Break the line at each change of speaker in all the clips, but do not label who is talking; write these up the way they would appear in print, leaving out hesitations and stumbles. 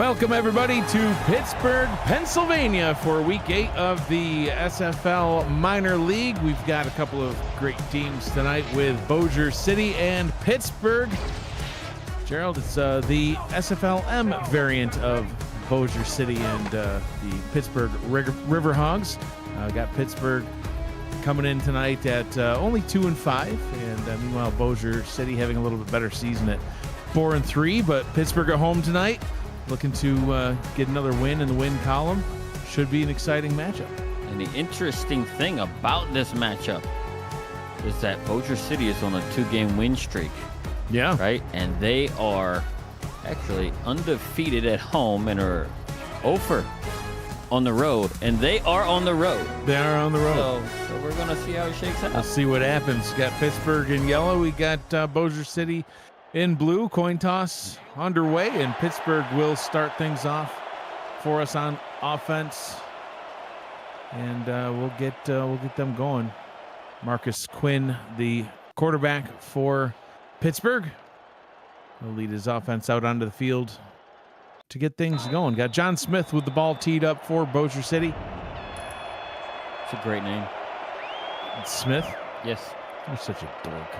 Welcome, everybody, to Pittsburgh, Pennsylvania for Week 8 of the SFL Minor League. We've got a couple of great teams tonight with Bossier City and Pittsburgh. Gerald, it's the SFLm variant of Bossier City and the Pittsburgh Riverhogs. Got Pittsburgh coming in tonight at only 2-5, and meanwhile Bossier City having a little bit better season at 4-3. But Pittsburgh at home tonight, looking to get another win in the win column. Should be an exciting matchup.
And the interesting thing about this matchup is that Bossier City is on a 2-game win streak.
Yeah.
Right? And they are actually undefeated at home and are over on the road. And they are on the road.
They are on the road.
So we're going to see how it shakes out.
Let's see what happens. Got Pittsburgh in yellow. We got Bossier City in blue. Coin toss underway, and Pittsburgh will start things off for us on offense. And we'll get them going. Marcus Quinn, the quarterback for Pittsburgh, will lead his offense out onto the field to get things going. Got John Smith with the ball teed up for Bossier City.
It's a great name.
Smith?
Yes.
You're such a dork.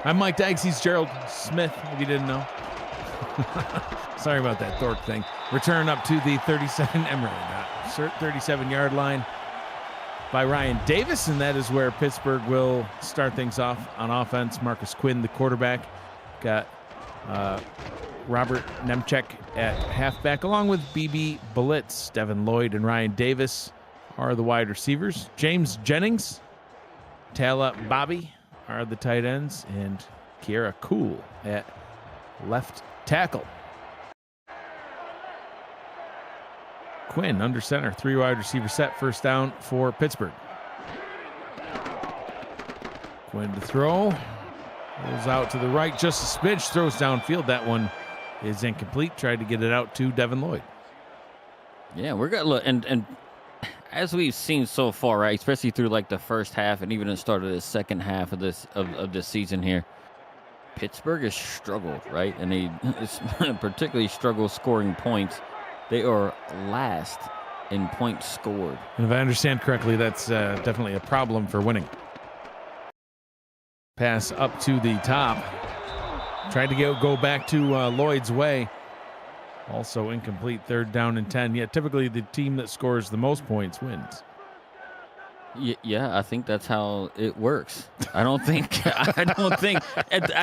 I'm Mike Dykes. He's Gerald Smith, if you didn't know. Sorry about that dork thing. Return up to the 37-yard line by Ryan Davis, and that is where Pittsburgh will start things off on offense. Marcus Quinn, the quarterback. Got Robert Nemchek at halfback, along with BB Blitz. Devin Lloyd and Ryan Davis are the wide receivers. James Jennings, Tala Bobby are the tight ends, and Kiera Cool at left tackle. Quinn under center, 3 wide receiver set, first down for Pittsburgh. Quinn to throw, rolls out to the right just a smidge, throws downfield. That one is incomplete. Tried to get it out to Devin Lloyd.
Yeah, we're gonna look, and as we've seen so far, right, especially through like the first half and even the start of the second half of this season here, Pittsburgh has struggled, right? And they particularly struggle scoring points. They are last in points scored.
And if I understand correctly, that's definitely a problem for winning. Pass up to the top. Tried to go back to Lloyd's way. Also incomplete, 3rd down and 10. Yeah, typically the team that scores the most points wins.
Yeah, I think that's how it works. I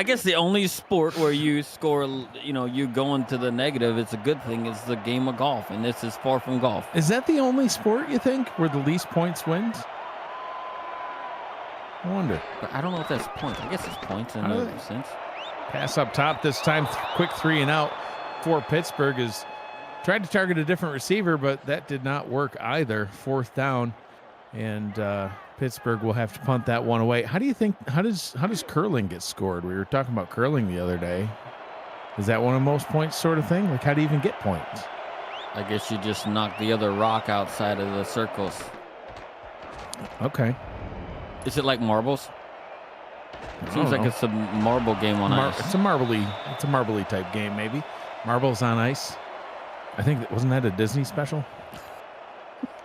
guess the only sport where you score, you go into the negative, it's a good thing, is the game of golf, and this is far from golf.
Is that the only sport, you think, where the least points wins? I wonder.
But I don't know if that's points. I guess it's points in a sense.
Pass up top this time, quick 3 and out for Pittsburgh. Is tried to target a different receiver, but that did not work either. 4th down. And Pittsburgh will have to punt that one away. How do you think? How does curling get scored? We were talking about curling the other day. Is that one of most points sort of thing? Like, how do you even get points?
I guess you just knock the other rock outside of the circles.
Okay.
Is it like marbles? It seems like it's a marble game on ice.
It's a marbly type game, maybe. Marbles on ice. I think wasn't that a Disney special?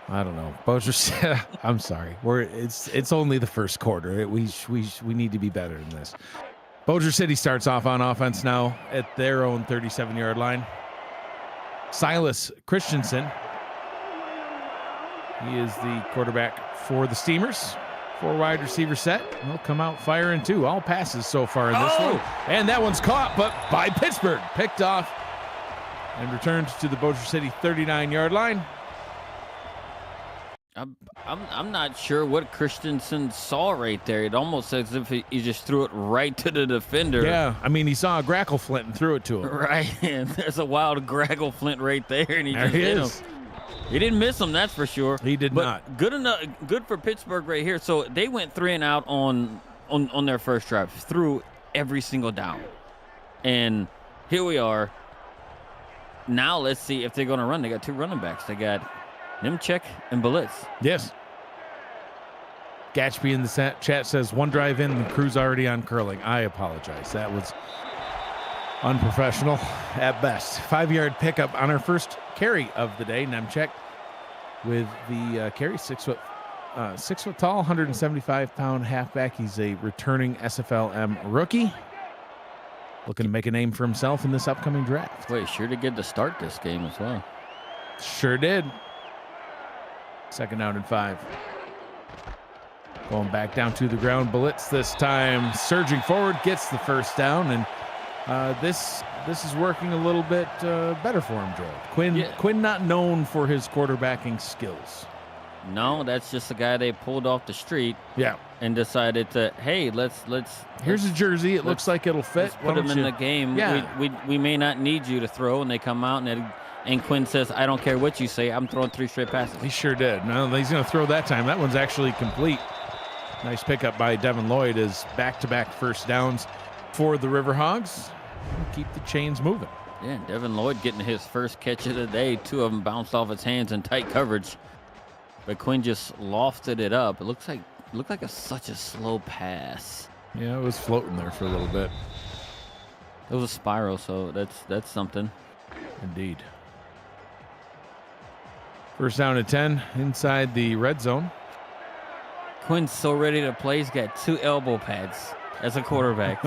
I don't know. Bossier, I'm sorry. It's only the first quarter. We need to be better than this. Bossier City starts off on offense now at their own 37-yard line. Silas Christensen. He is the quarterback for the Steamers. 4 wide receiver set. They'll come out firing too. All passes so far in this one. And that one's caught, but by Pittsburgh. Picked off and returned to the Bossier City 39-yard line.
I'm not sure what Christensen saw right there. It almost as if he just threw it right to the defender.
Yeah, I mean, he saw a grackle flint and threw it to him.
Right, and there's a wild grackle flint right there, and he
there
just hit him. He didn't miss him, that's for sure.
He did not.
Good for Pittsburgh right here. So they went 3 and out on their first drive, through every single down. And here we are. Now let's see if they're going to run. They got 2 running backs. They got Nemchek and Blitz.
Yes. Gatchby in the chat says 1 drive in, the crew's already on curling. I apologize. That was Unprofessional at best. 5-yard pickup on our first carry of the day. Nemchek with the carry, 6 foot tall, 175-pound halfback. He's a returning SFLm rookie, looking to make a name for himself in this upcoming draft.
Wait, sure to get to start this game as well.
Sure did. 2nd down and 5. Going back down to the ground. Blitz this time. Surging forward, gets the first down, and this is working a little bit better for him, Joel. Quinn not known for his quarterbacking skills.
No, that's just a guy they pulled off the street.
Yeah.
And decided to, hey, let's
here's a jersey. It looks like it'll fit.
Let's put him in the game.
Yeah.
We may not need you to throw, and they come out and Quinn says, I don't care what you say. I'm throwing 3 straight passes.
He sure did. No, he's going to throw that time. That one's actually complete. Nice pickup by Devin Lloyd as back-to-back first downs for the Riverhogs. Keep the chains moving.
Yeah, Devin Lloyd getting his first catch of the day. 2 of them bounced off his hands in tight coverage. But Quinn just lofted it up. It looked like such a slow pass.
Yeah, it was floating there for a little bit.
It was a spiral, so that's something.
Indeed. First down at 10 inside the red zone.
Quinn's so ready to play. He's got 2 elbow pads as a quarterback.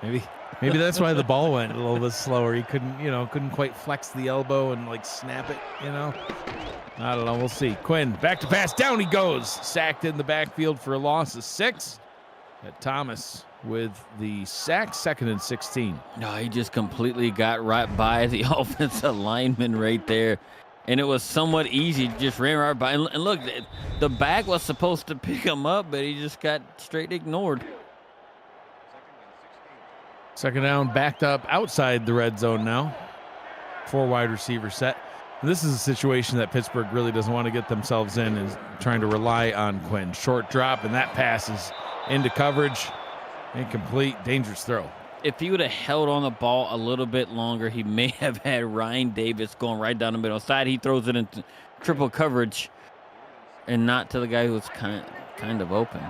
Maybe that's why the ball went a little bit slower. He couldn't quite flex the elbow and like snap it, I don't know. We'll see. Quinn back to pass. Down he goes. Sacked in the backfield for a loss of 6. Thomas with the sack, 2nd and 16.
No, he just completely got right by the offensive lineman right there. And it was somewhat easy. Just ran right by. And look, the back was supposed to pick him up, but he just got straight ignored.
2nd down, backed up outside the red zone now. 4 wide receiver set. And this is a situation that Pittsburgh really doesn't want to get themselves in, is trying to rely on Quinn. Short drop, and that pass is into coverage. Incomplete, dangerous throw.
If he would have held on the ball a little bit longer, he may have had Ryan Davis going right down the middle. Side, he throws it into triple coverage and not to the guy who's kind of open.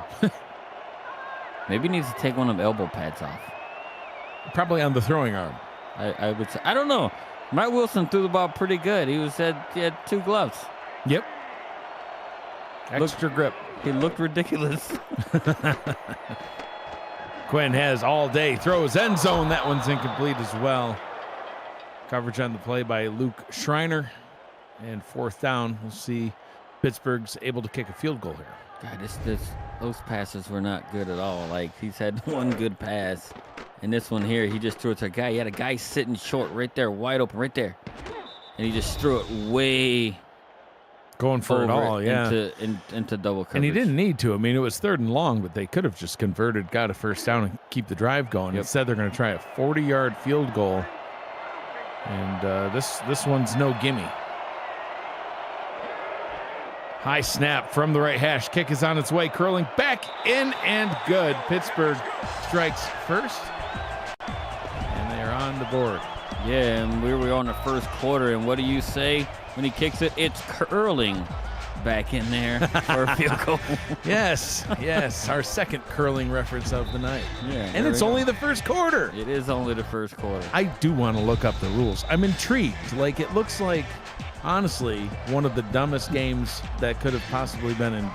Maybe he needs to take one of the elbow pads off.
Probably on the throwing arm.
I would say. I don't know. Mike Wilson threw the ball pretty good. He had 2 gloves.
Yep. Extra grip.
He looked ridiculous.
Quinn has all day. Throws end zone. That one's incomplete as well. Coverage on the play by Luke Schreiner. And 4th down. We'll see Pittsburgh's able to kick a field goal here.
God, those passes were not good at all. Like, he's had 1 good pass. And this one here, he just threw it to a guy. He had a guy sitting short right there, wide open right there. And he just threw it way
going for it all, yeah.
Into double coverage.
And he didn't need to. I mean, it was 3rd and long, but they could have just converted, got a first down, and keep the drive going.
Yep.
Instead, they're going to try a 40-yard field goal. And this one's no gimme. High snap from the right hash. Kick is on its way. Curling back in and good. Pittsburgh strikes first. And they're on the board.
Yeah, and we were on the first quarter, and what do you say when he kicks it? It's curling back in there for a field goal.
Yes, our 2nd curling reference of the night.
Yeah,
and it's only the first quarter.
It is only the first quarter.
I do want to look up the rules. I'm intrigued. Like, it looks like, honestly, one of the dumbest games that could have possibly been in.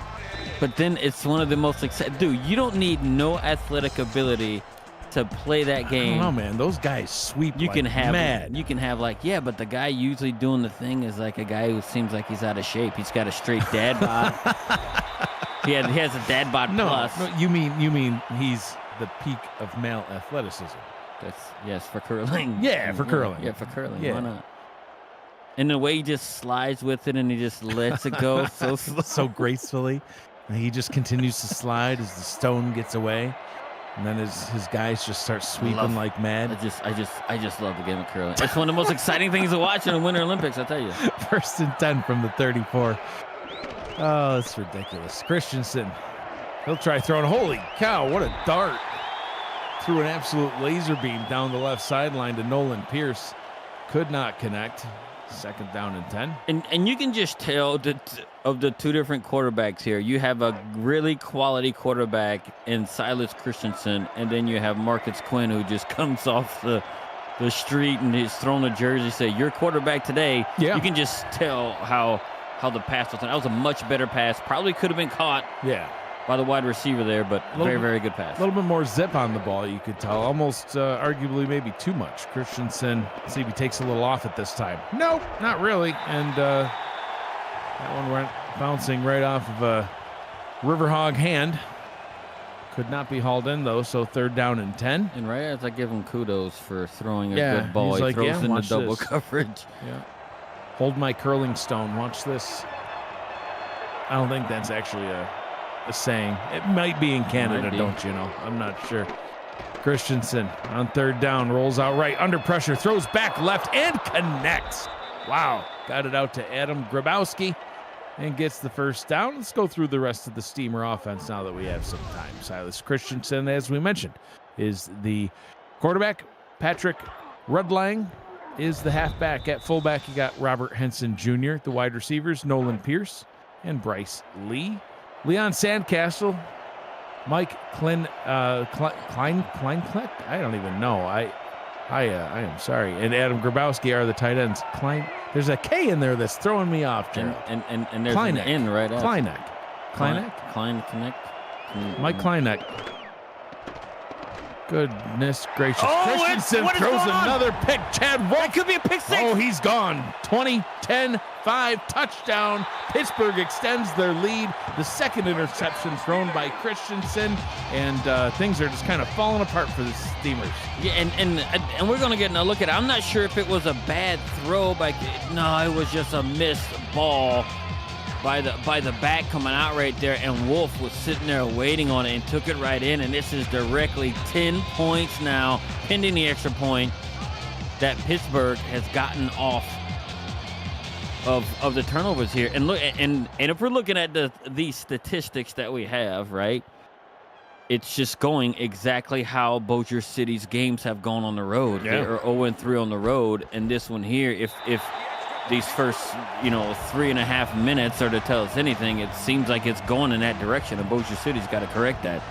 But then it's one of the most exciting. Dude, you don't need no athletic ability to play that game.
I don't know, man. Those guys sweep
you
like
can have
mad.
You can have yeah, but the guy usually doing the thing is like a guy who seems like he's out of shape. He's got a straight dad bod. he has a dad bod plus.
No, you mean he's the peak of male athleticism.
Yes, for curling.
Yeah, for curling.
Yeah, for curling.
Yeah.
Why not? And the way he just slides with it and he just lets it go so slow.
So gracefully. And he just continues to slide as the stone gets away. And then his guys just start sweeping like mad.
I just love the game of curling. It's one of the most exciting things to watch in the Winter Olympics, I tell you.
1st and 10 from the 34. Oh, that's ridiculous. Christensen, he'll try throwing. Holy cow, what a dart. Threw an absolute laser beam down the left sideline to Nolan Pierce. Could not connect. Second down and 10.
And you can just tell that of the two different quarterbacks here. You have a really quality quarterback in Silas Christensen, and then you have Marcus Quinn, who just comes off the street and he's thrown a jersey, say, "Your quarterback today."
Yeah.
You can just tell how the pass was. That was a much better pass. Probably could have been caught.
Yeah.
By the wide receiver there, but very good pass.
A little bit more zip on the ball, you could tell. Almost arguably maybe too much. Christensen, see if he takes a little off at this time. Nope, not really. And that one went bouncing right off of a Riverhog hand. Could not be hauled in, though, so third down and 10.
And right as I give him kudos for throwing a good ball, he throws into double coverage.
Yeah. Hold my curling stone. Watch this. I don't think that's actually a saying. It might be in Canada, don't you know? I'm not sure. Christensen on third down, rolls out right, under pressure, throws back left, and connects. Wow. Got it out to Adam Grabowski and gets the first down. Let's go through the rest of the Steamer offense now that we have some time. Silas Christensen, as we mentioned, is the quarterback. Patrick Rudlang is the halfback. At fullback, you got Robert Henson Jr., the wide receivers, Nolan Pierce and Bryce Lee. Leon Sandcastle, Mike Kleinkleck, I don't even know. I am sorry. And Adam Grabowski are the tight ends. There's a K in there that's throwing me off, Gerald.
And there's an N right after.
Kleinek. Mike Kleinek. Goodness gracious. Christensen throws another pick. Chad Wolf.
It could be a pick six.
Oh, he's gone. 20, 10, 5, touchdown. Pittsburgh extends their lead. The second interception thrown by Christensen, and things are just kind of falling apart for the Steamers.
Yeah, and we're going to get a look at it. I'm not sure if it was a bad throw. No, it was just a missed ball by the back coming out right there, and Wolf was sitting there waiting on it and took it right in, and this is directly 10 points now, pending the extra point that Pittsburgh has gotten off of the turnovers here. And look, and if we're looking at these statistics that we have, right, it's just going exactly how Bossier City's games have gone on the road.
Yeah.
They are 0-3 on the road, and this one here, if these first, 3.5 minutes are to tell us anything, it seems like it's going in that direction, and Bossier City's got to correct that.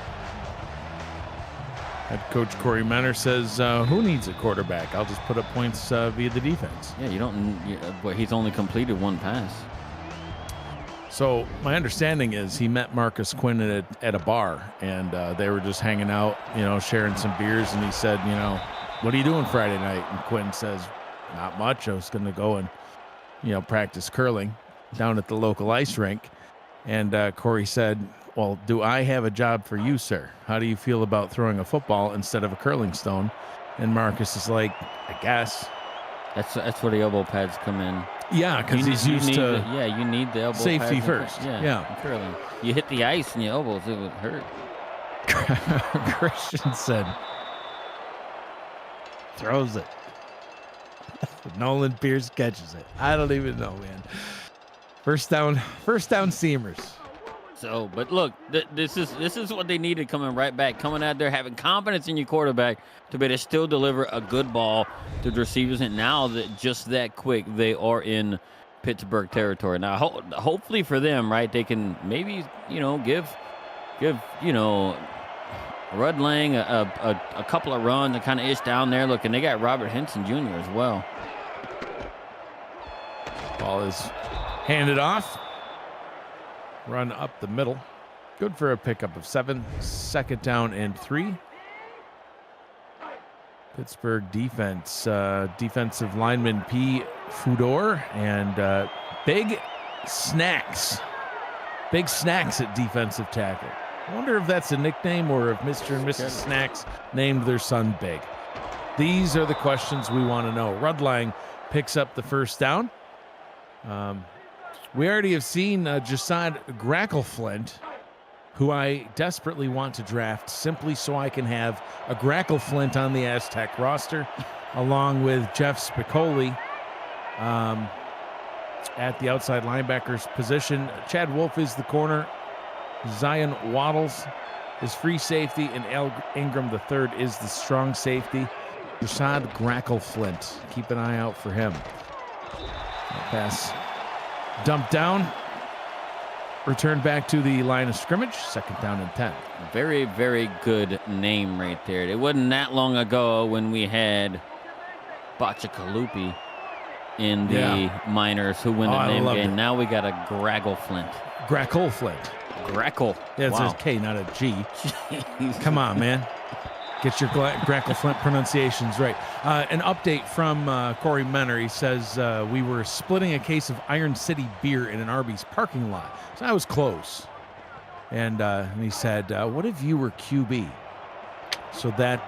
Head coach Corey Menner says, who needs a quarterback? I'll just put up points via the defense.
Yeah, he's only completed one pass.
So my understanding is he met Marcus Quinn at a bar, and they were just hanging out, sharing some beers, and he said, what are you doing Friday night? And Quinn says, not much. I was going to go and practice curling down at the local ice rink. And Corey said, well, do I have a job for you, sir? How do you feel about throwing a football instead of a curling stone? And Marcus is like, I guess.
That's where the elbow pads come in.
Yeah, because he's used to
you need the elbow
safety
pads
first. Yeah.
Curling. You hit the ice in your elbows, it would hurt.
Christensen throws it. Nolan Pierce catches it. I don't even know, man. First down Steamers.
So, but look, this is what they needed coming right back, coming out there, having confidence in your quarterback to be able to still deliver a good ball to the receivers. And now that just that quick, they are in Pittsburgh territory. Now, hopefully for them, right, they can maybe, give Rudlang a couple of runs and kind of ish down there. Look, and they got Robert Henson Jr. as well.
Ball is handed off. Run up the middle. Good for a pickup of 7. Second down and 3. Pittsburgh defense. Defensive lineman P. Fudor and Big Snacks. Big Snacks at defensive tackle. I wonder if that's a nickname or if Mr. and Mrs. Snacks named their son Big. These are the questions we want to know. Rudlang picks up the first down. We already have seen Jasad Grackleflint, who I desperately want to draft simply so I can have a Grackleflint on the Aztec roster, along with Jeff Spicoli at the outside linebackers position. Chad Wolf is the corner. Zion Waddles is free safety, and Al Ingram III is the strong safety. Jasad Grackleflint. Keep an eye out for him. Pass dumped down. Returned back to the line of scrimmage. 2nd down and 10.
Very, very good name right there. It wasn't that long ago when we had Botchakalupi in the minors who win the name game. Now we got a Grackleflint.
Grackleflint.
Grackle.
Yeah, it's a K, not a G. Come on, man. Get your Grackleflint pronunciations right. An update from Corey Menner. He says, we were splitting a case of Iron City beer in an Arby's parking lot. So I was close. And he said, what if you were QB? So that's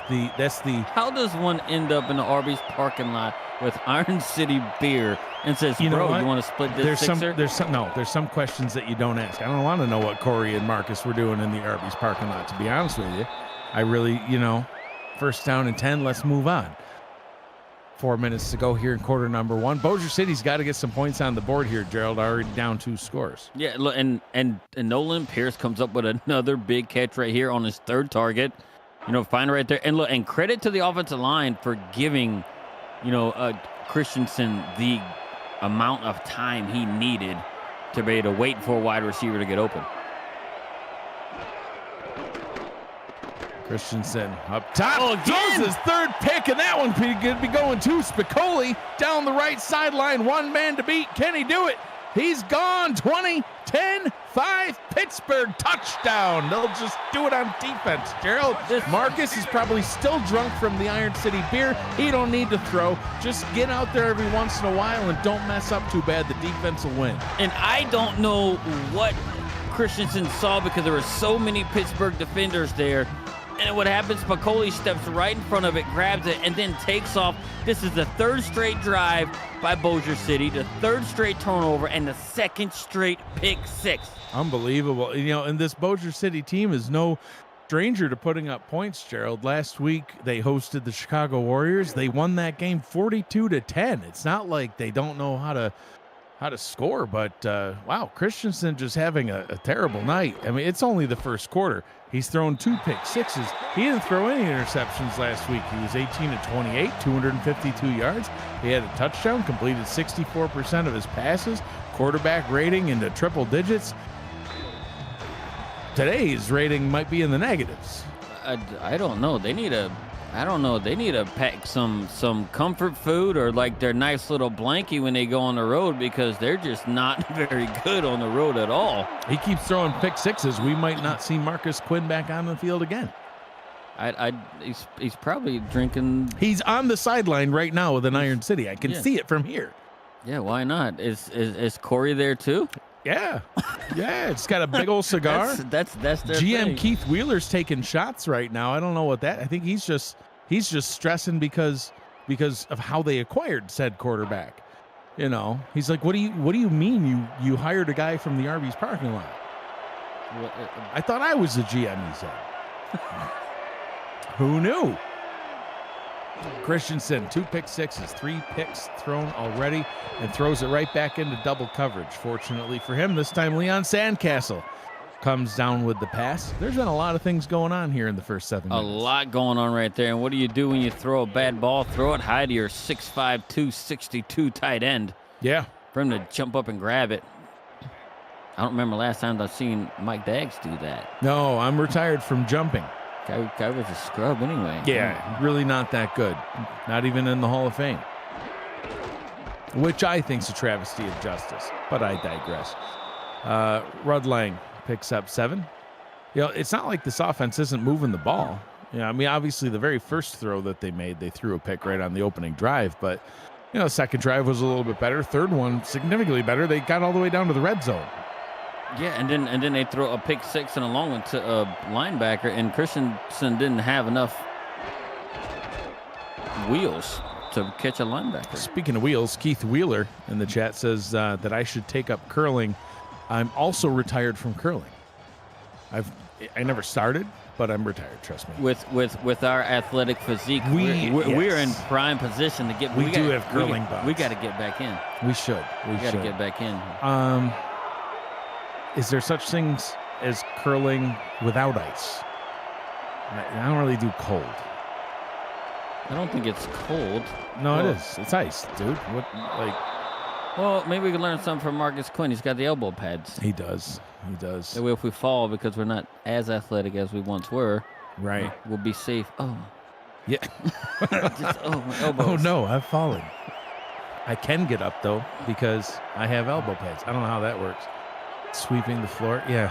the.
How does one end up in the Arby's parking lot with Iron City beer and says, bro, you want to split this sixer?
There's some questions that you don't ask. I don't want to know what Corey and Marcus were doing in the Arby's parking lot, to be honest with you. I really, 1st down and 10, let's move on. 4 minutes to go here in quarter number 1. Bossier City's got to get some points on the board here, Gerald. Already down 2 scores.
Yeah, look, and Nolan Pierce comes up with another big catch right here on his 3rd target. Find right there. And look, and credit to the offensive line for giving, Christensen the amount of time he needed to be able to wait for a wide receiver to get open.
Christensen up top. Throws his 3rd pick, and that one could be going to Spicoli down the right sideline. 1 man to beat. Can he do it? He's gone. 20, 10, 5. Pittsburgh touchdown. They'll just do it on defense. Gerald, Marcus is probably still drunk from the Iron City beer. He don't need to throw. Just get out there every once in a while and don't mess up too bad. The defense will win.
And I don't know what Christensen saw because there were so many Pittsburgh defenders there. And what happens, Spicoli steps right in front of it, grabs it, and then takes off. This is the 3rd straight drive by Bossier City, the 3rd straight turnover, and the 2nd straight pick 6.
Unbelievable. And this Bossier City team is no stranger to putting up points, Gerald. Last week, they hosted the Chicago Warriors. They won that game 42-10. It's not like they don't know how to score, but wow, Christensen just having a terrible night. I mean, it's only the 1st quarter. He's thrown 2 pick sixes. He didn't throw any interceptions last week. He was 18-28, 252 yards. He had a touchdown, completed 64% of his passes, quarterback rating into triple digits. Today's rating might be in the negatives.
I don't know. They need to pack some comfort food or like their nice little blankie when they go on the road because they're just not very good on the road at all.
He keeps throwing pick sixes. We might not see Marcus Quinn back on the field again.
He's probably drinking.
He's on the sideline right now with an Iron City. I can see it from here.
Yeah, why not? Is Corey there too?
Yeah, it's got a big old cigar.
that's their
GM
thing.
Keith Wheeler's taking shots right now. I don't know what that. I think he's just stressing because of how they acquired said quarterback. He's like, what do you mean you hired a guy from the Arby's parking lot?
Well,
I thought I was the GM. He said. Who knew? Christensen, 2 pick sixes, 3 picks thrown already, and throws it right back into double coverage. Fortunately for him, this time Leon Sandcastle comes down with the pass. There's been a lot of things going on here in the first 7 minutes.
A lot going on right there. And what do you do when you throw a bad ball? Throw it high to your 6'5", 262 tight end.
Yeah.
For him to jump up and grab it. I don't remember last time I've seen Mike Daggs do that.
No, I'm retired from jumping.
Guy was a scrub anyway.
Yeah, really not that good. Not even in the Hall of Fame. Which I think's a travesty of justice, but I digress. Rud Lang picks up 7. It's not like this offense isn't moving the ball. I mean, obviously the very first throw that they made, they threw a pick right on the opening drive, but second drive was a little bit better. Third one significantly better. They got all the way down to the red zone.
Yeah, and then they throw a pick 6 and a long one to a linebacker, and Christensen didn't have enough wheels to catch a linebacker.
Speaking of wheels, Keith Wheeler in the chat says that I should take up curling. I'm also retired from curling. I never started, but I'm retired. Trust me.
With our athletic physique, we're in prime position to get.
We do have curling bugs.
We got to get back in.
We should. We
got to get back in.
Is there such things as curling without ice? I don't really do cold.
I don't think it's cold.
No, it is. It's ice, dude.
Well, maybe we can learn something from Marcus Quinn. He's got the elbow pads.
He does. He does.
That way, if we fall because we're not as athletic as we once were,
right,
we'll be safe. Oh,
yeah.
My elbows.
Oh no, I've fallen. I can get up though because I have elbow pads. I don't know how that works. Sweeping the floor, yeah.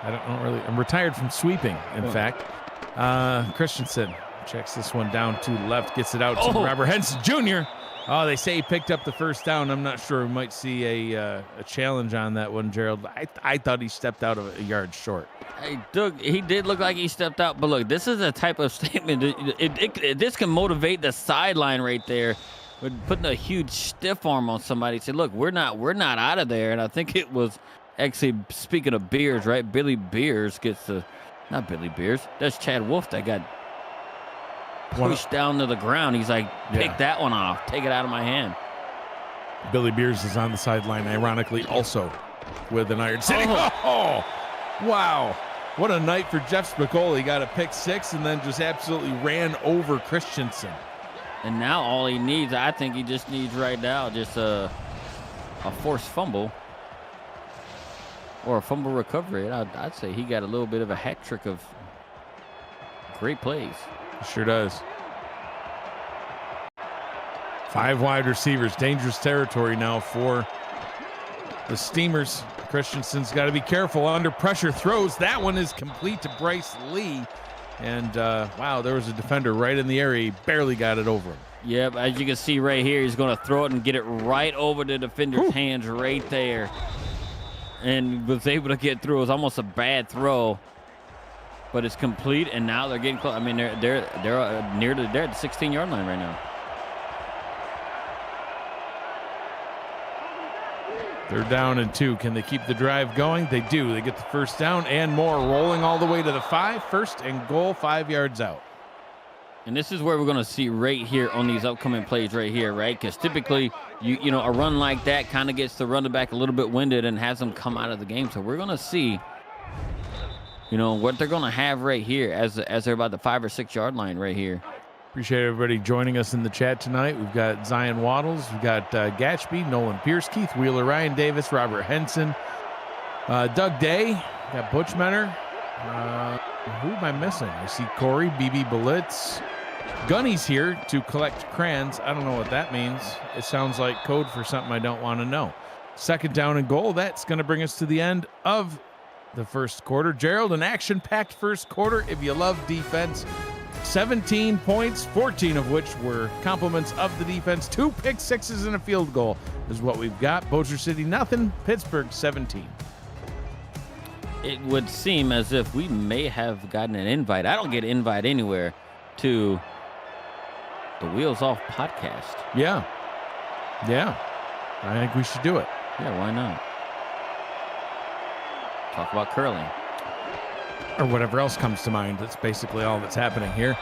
I don't really. I'm retired from sweeping. In fact, Christensen checks this one down to the left, gets it out to Robert Henson Jr. Oh, they say he picked up the first down. I'm not sure. We might see a challenge on that one, Gerald. I thought he stepped out of a yard short.
Hey, Doug, he did look like he stepped out, but look, this is a type of statement. This can motivate the sideline right there. With putting a huge stiff arm on somebody. Say, look, we're not out of there. And I think it was actually, speaking of Beers, right? Billy Beers gets the, not Billy Beers. That's Chad Wolf that got pushed down to the ground. He's like, pick that one off. Take it out of my hand.
Billy Beers is on the sideline, ironically, also with an iron sitting. Oh, wow. What a night for Jeff Spicoli. He got a pick six and then just absolutely ran over Christensen.
And now all he needs, I think he just needs right now, just a forced fumble or a fumble recovery. And I'd say he got a little bit of a hat trick of great plays.
Sure does. 5 wide receivers, dangerous territory now for the Steamers. Christensen's got to be careful under pressure. Throws. That one is complete to Bryce Lee. And, wow, there was a defender right in the area. He barely got it over him.
Yep, as you can see right here, he's going to throw it and get it right over the defender's hands right there. And was able to get through. It was almost a bad throw, but it's complete, and now they're getting close. I mean, they're near the 16-yard line right now.
3rd down and 2. Can they keep the drive going? They do. They get the first down and more, rolling all the way to the 5. 1st and goal, 5 yards out.
And this is where we're going to see right here on these upcoming plays right here, right? Because typically, you know, a run like that kind of gets the running back a little bit winded and has them come out of the game. So we're going to see, you know, what they're going to have right here as they're about the 5 or 6 yard line right here.
Appreciate everybody joining us in the chat tonight. We've got Zion Waddles, we've got Gatchby, Nolan Pierce, Keith Wheeler, Ryan Davis, Robert Henson, Doug Day, got Butch Menor. Who am I missing? I see Corey, BB Blitz. Gunny's here to collect crayons. I don't know what that means. It sounds like code for something I don't want to know. 2nd down and goal. That's going to bring us to the end of the first quarter. Gerald, an action-packed first quarter if you love defense. 17 points, 14 of which were compliments of the defense. 2 pick sixes and a field goal is what we've got. Bossier City nothing, Pittsburgh 17.
It would seem as if we may have gotten an invite. I don't get an invite anywhere to the Wheels Off podcast.
Yeah. I think we should do it.
Yeah, why not? Talk about curling.
Or whatever else comes to mind. That's basically all that's happening here.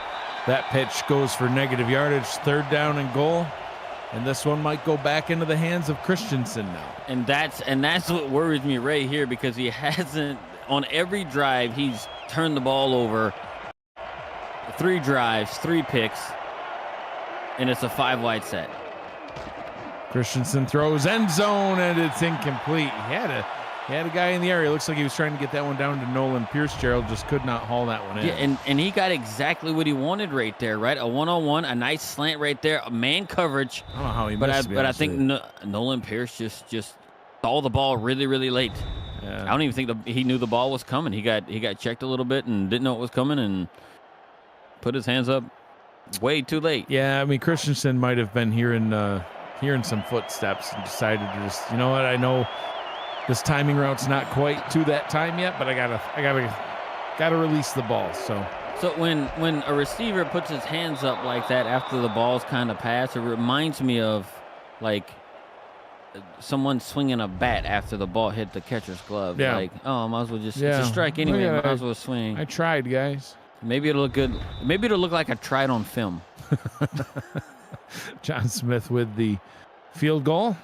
That pitch goes for negative yardage, 3rd down and goal. And this one might go back into the hands of Christensen now.
And that's what worries me right here, because he hasn't, on every drive, he's turned the ball over. 3 drives, 3 picks, and it's a 5 wide set.
Christensen throws end zone, and it's incomplete. He had a guy in the area. It looks like he was trying to get that one down to Nolan Pierce. Gerald just could not haul that one in.
Yeah, and he got exactly what he wanted right there, right? A one-on-one, a nice slant right there, a man coverage.
I don't know how he missed it.
But I think Nolan Pierce just saw the ball really, really late. Yeah. I don't even think he knew the ball was coming. He got checked a little bit and didn't know it was coming and put his hands up way too late.
Yeah, I mean, Christensen might have been hearing some footsteps and decided to just, you know what, I know this timing route's not quite to that time yet, but I gotta release the ball. So
when a receiver puts his hands up like that after the ball's kind of passed, it reminds me of like someone swinging a bat after the ball hit the catcher's glove.
Yeah.
Like, oh, might as well just it's a strike anyway. Might as well swing.
I tried, guys.
Maybe it'll look good. Maybe it'll look like I tried on film.
John Smith with the field goal.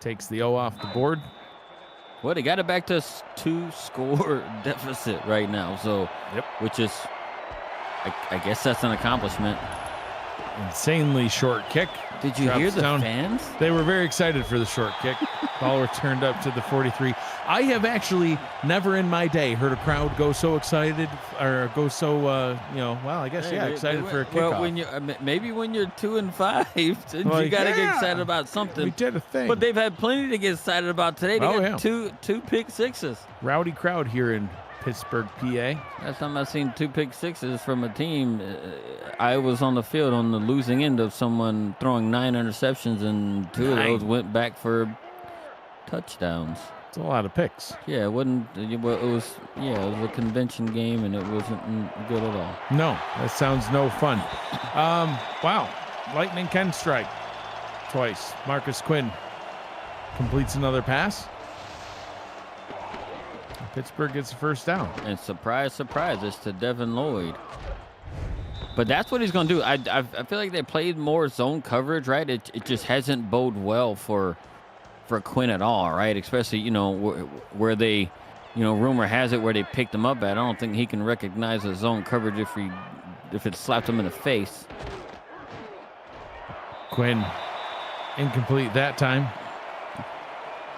Takes the O off the board.
Well, they got it back to 2-score deficit right now. So,
yep.
Which is, I guess that's an accomplishment.
insanely short kick.
Did you hear the fans?
They were very excited for the short kick. Ball returned up to the 43. I have actually never in my day heard a crowd go so excited or go so, well, I guess, excited for a kickoff.
Well, maybe when you're 2-5, you got to get excited about something.
We did a thing.
But they've had plenty to get excited about today. They got two pick sixes.
Rowdy crowd here in Pittsburgh, PA.
Last time I've seen 2 pick sixes from a team, I was on the field on the losing end of someone throwing 9 interceptions, and 2 of those went back for touchdowns.
It's a lot of picks.
Yeah, it wasn't. It was a convention game, and it wasn't good at all.
No, that sounds no fun. Wow, lightning can strike twice. Marcus Quinn completes another pass. Pittsburgh gets a first down.
And surprise, surprise, it's to Devin Lloyd. But that's what he's going to do. I feel like they played more zone coverage, right? It just hasn't bode well for Quinn at all, right? Especially, where they, rumor has it where they picked him up at. I don't think he can recognize a zone coverage if it slapped him in the face.
Quinn incomplete that time.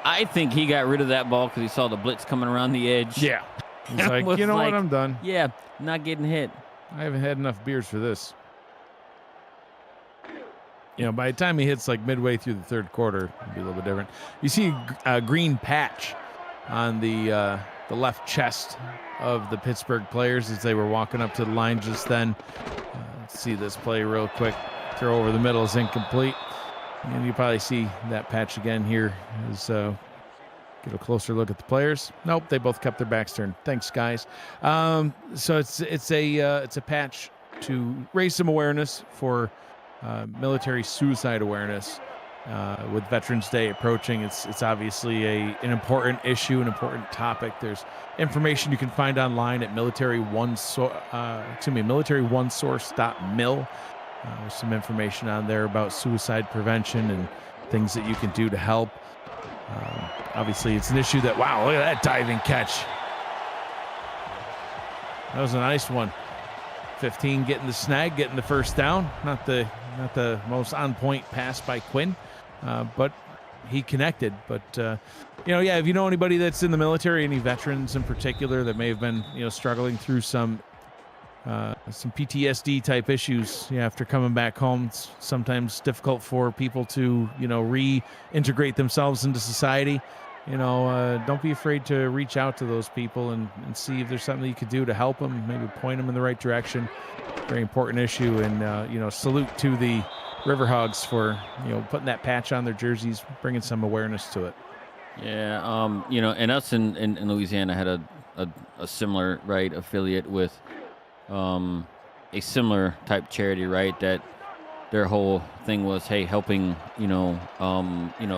I think he got rid of that ball because he saw the blitz coming around the edge.
Yeah. He's like, what, I'm done.
Yeah, not getting hit.
I haven't had enough beers for this. By the time he hits like midway through the third quarter, it'll be a little bit different. You see a green patch on the left chest of the Pittsburgh players as they were walking up to the line just then. Let's see this play real quick. Throw over the middle is incomplete. And you probably see that patch again here as get a closer look at the players. Nope, they both kept their backs turned. Thanks, guys. So it's a patch to raise some awareness for military suicide awareness with Veterans Day approaching. It's obviously an important issue, an important topic. There's information you can find online at military1source.mil. There's some information on there about suicide prevention and things that you can do to help. Obviously, it's an issue that, wow, look at that diving catch. That was a nice one. 15 getting the snag, getting the first down. Not the most on-point pass by Quinn, but he connected. But, if you know anybody that's in the military, any veterans in particular that may have been, struggling through some PTSD type issues after coming back home. It's sometimes difficult for people to, reintegrate themselves into society. Don't be afraid to reach out to those people and see if there's something you could do to help them, maybe point them in the right direction. Very important issue. And, salute to the Riverhogs for, putting that patch on their jerseys, bringing some awareness to it.
Yeah. And us in Louisiana had a similar, right, affiliate with, a similar type charity, right? That their whole thing was, hey, helping,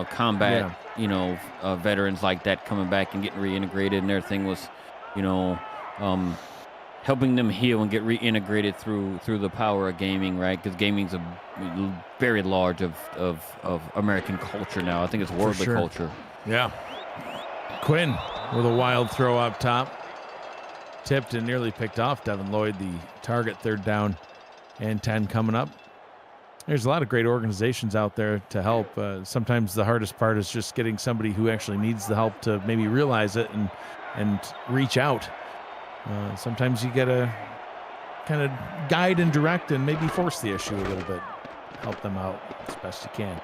combat, veterans like that coming back and getting reintegrated. And their thing was, helping them heal and get reintegrated through the power of gaming, right? Because gaming's a very large of American culture now. I think it's worldly culture.
Yeah. Quinn with a wild throw up top. Tipped and nearly picked off Devin Lloyd, the target. 3rd down and 10 coming up. There's a lot of great organizations out there to help. Sometimes the hardest part is just getting somebody who actually needs the help to maybe realize it and reach out. Sometimes you got to kind of guide and direct and maybe force the issue a little bit. Help them out as best you can.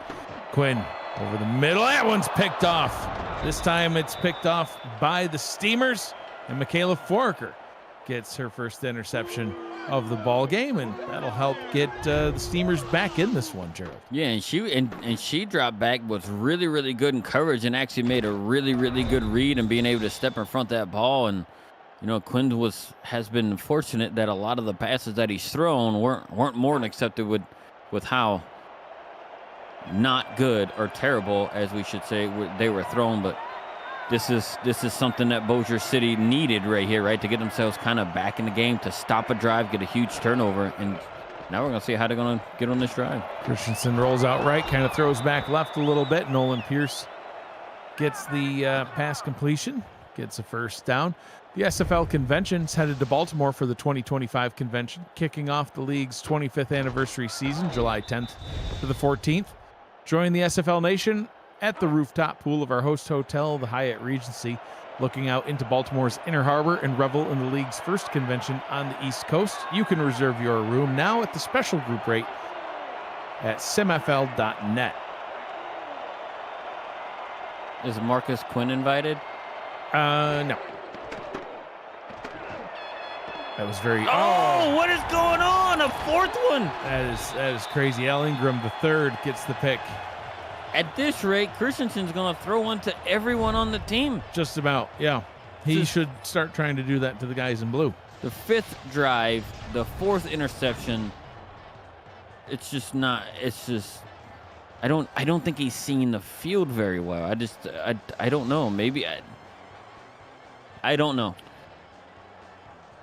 Quinn over the middle. That one's picked off. This time it's picked off by the Steamers. And Michaela Foraker gets her first interception of the ball game, and that'll help get the Steamers back in this one, Gerald.
Yeah, and she dropped back, was really, really good in coverage and actually made a really, really good read and being able to step in front of that ball. And, Quinn has been fortunate that a lot of the passes that he's thrown weren't more than accepted with how not good or terrible, as we should say, they were thrown. But this is something that Bossier City needed right here, right, to get themselves kind of back in the game, to stop a drive, get a huge turnover, and now we're going to see how they're going to get on this drive.
Christensen rolls out right, kind of throws back left a little bit. Nolan Pierce gets the pass completion, gets a first down. The SFL convention's headed to Baltimore for the 2025 convention, kicking off the league's 25th anniversary season, July 10th to the 14th. Join the SFL Nation at the rooftop pool of our host hotel, the Hyatt Regency, looking out into Baltimore's Inner Harbor and revel in the league's first convention on the East Coast. You can reserve your room now at the special group rate at simfl.net.
Is Marcus Quinn invited?
No. That was very...
Oh, what is going on? A fourth one.
That is crazy. Al Ingram, the third, gets the pick.
At this rate, Christensen's going to throw one to everyone on the team.
Just about, yeah. He should start trying to do that to the guys in blue.
The fifth drive, the fourth interception. It's just not. It's just. I don't think he's seeing the field very well. I don't know. Maybe I don't know.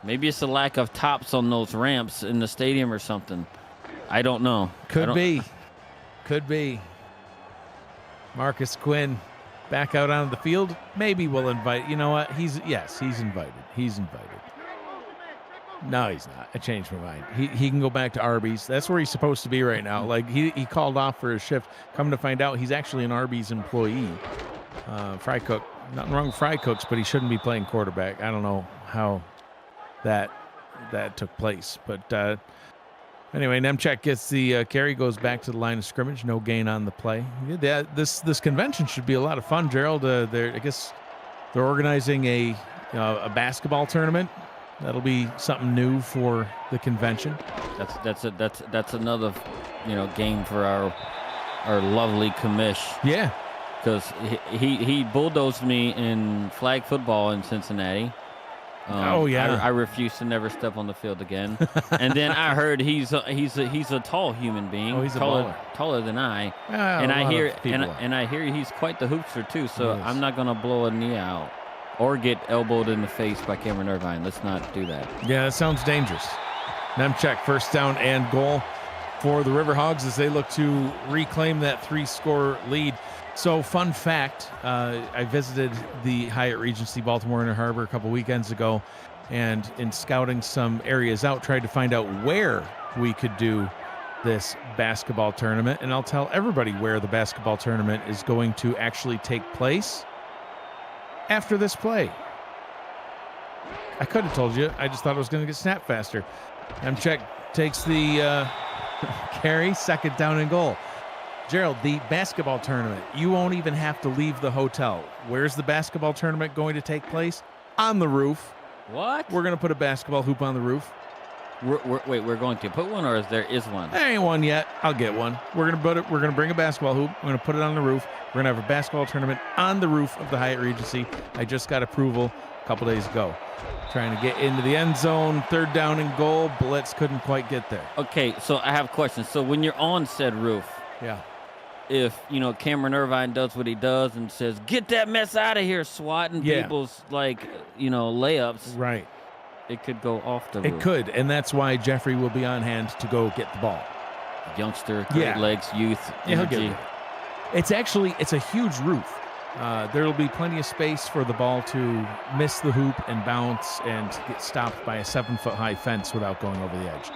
Maybe it's a lack of tops on those ramps in the stadium or something. I don't know.
Could be. Marcus Quinn back out on the field. Maybe we'll invite. You know what? He's invited. He's invited. No, he's not. I changed my mind. He can go back to Arby's. That's where he's supposed to be right now. Like he called off for his shift. Come to find out, he's actually an Arby's employee. Fry cook. Nothing wrong with fry cooks, but he shouldn't be playing quarterback. I don't know how that took place, but anyway, Nemchek gets the carry, goes back to the line of scrimmage. No gain on the play. Yeah, this convention should be a lot of fun, Gerald. I guess they're organizing a basketball tournament. That'll be something new for the convention.
That's another game for our lovely commish.
Yeah,
because he bulldozed me in flag football in Cincinnati. I refuse to never step on the field again. And then I heard he's a tall human being.
Oh, he's
taller than I. And I hear he's quite the hoopster too. So I'm not gonna blow a knee out or get elbowed in the face by Cameron Irvine. Let's not do that.
Yeah, that sounds dangerous. Nemchek, first down and goal for the Riverhogs as they look to reclaim that 3-score lead. So, fun fact, I visited the Hyatt Regency Baltimore Inner Harbor a couple weekends ago, and in scouting some areas out, tried to find out where we could do this basketball tournament. And I'll tell everybody where the basketball tournament is going to actually take place after this play. I could have told you. I just thought it was going to get snapped faster. Nemchek takes the carry, second down and goal. Gerald, the basketball tournament, you won't even have to leave the hotel. Where's the basketball tournament going to take place? On the roof.
What?
We're going to put a basketball hoop on the roof.
We're going to put one, or there is one?
There ain't one yet. I'll get one. We're going to bring a basketball hoop. We're going to put it on the roof. We're going to have a basketball tournament on the roof of the Hyatt Regency. I just got approval a couple days ago. Trying to get into the end zone, third down and goal. Blitz couldn't quite get there.
Okay, so I have questions. So when you're on said roof,
yeah.
If Cameron Irvine does what he does and says, "Get that mess out of here," swatting people's layups,
right?
It could go off the roof.
It could, and that's why Jeffrey will be on hand to go get the ball.
Youngster, great legs, youth, energy.
It's a huge roof. There will be plenty of space for the ball to miss the hoop and bounce and get stopped by a 7-foot-high fence without going over the edge.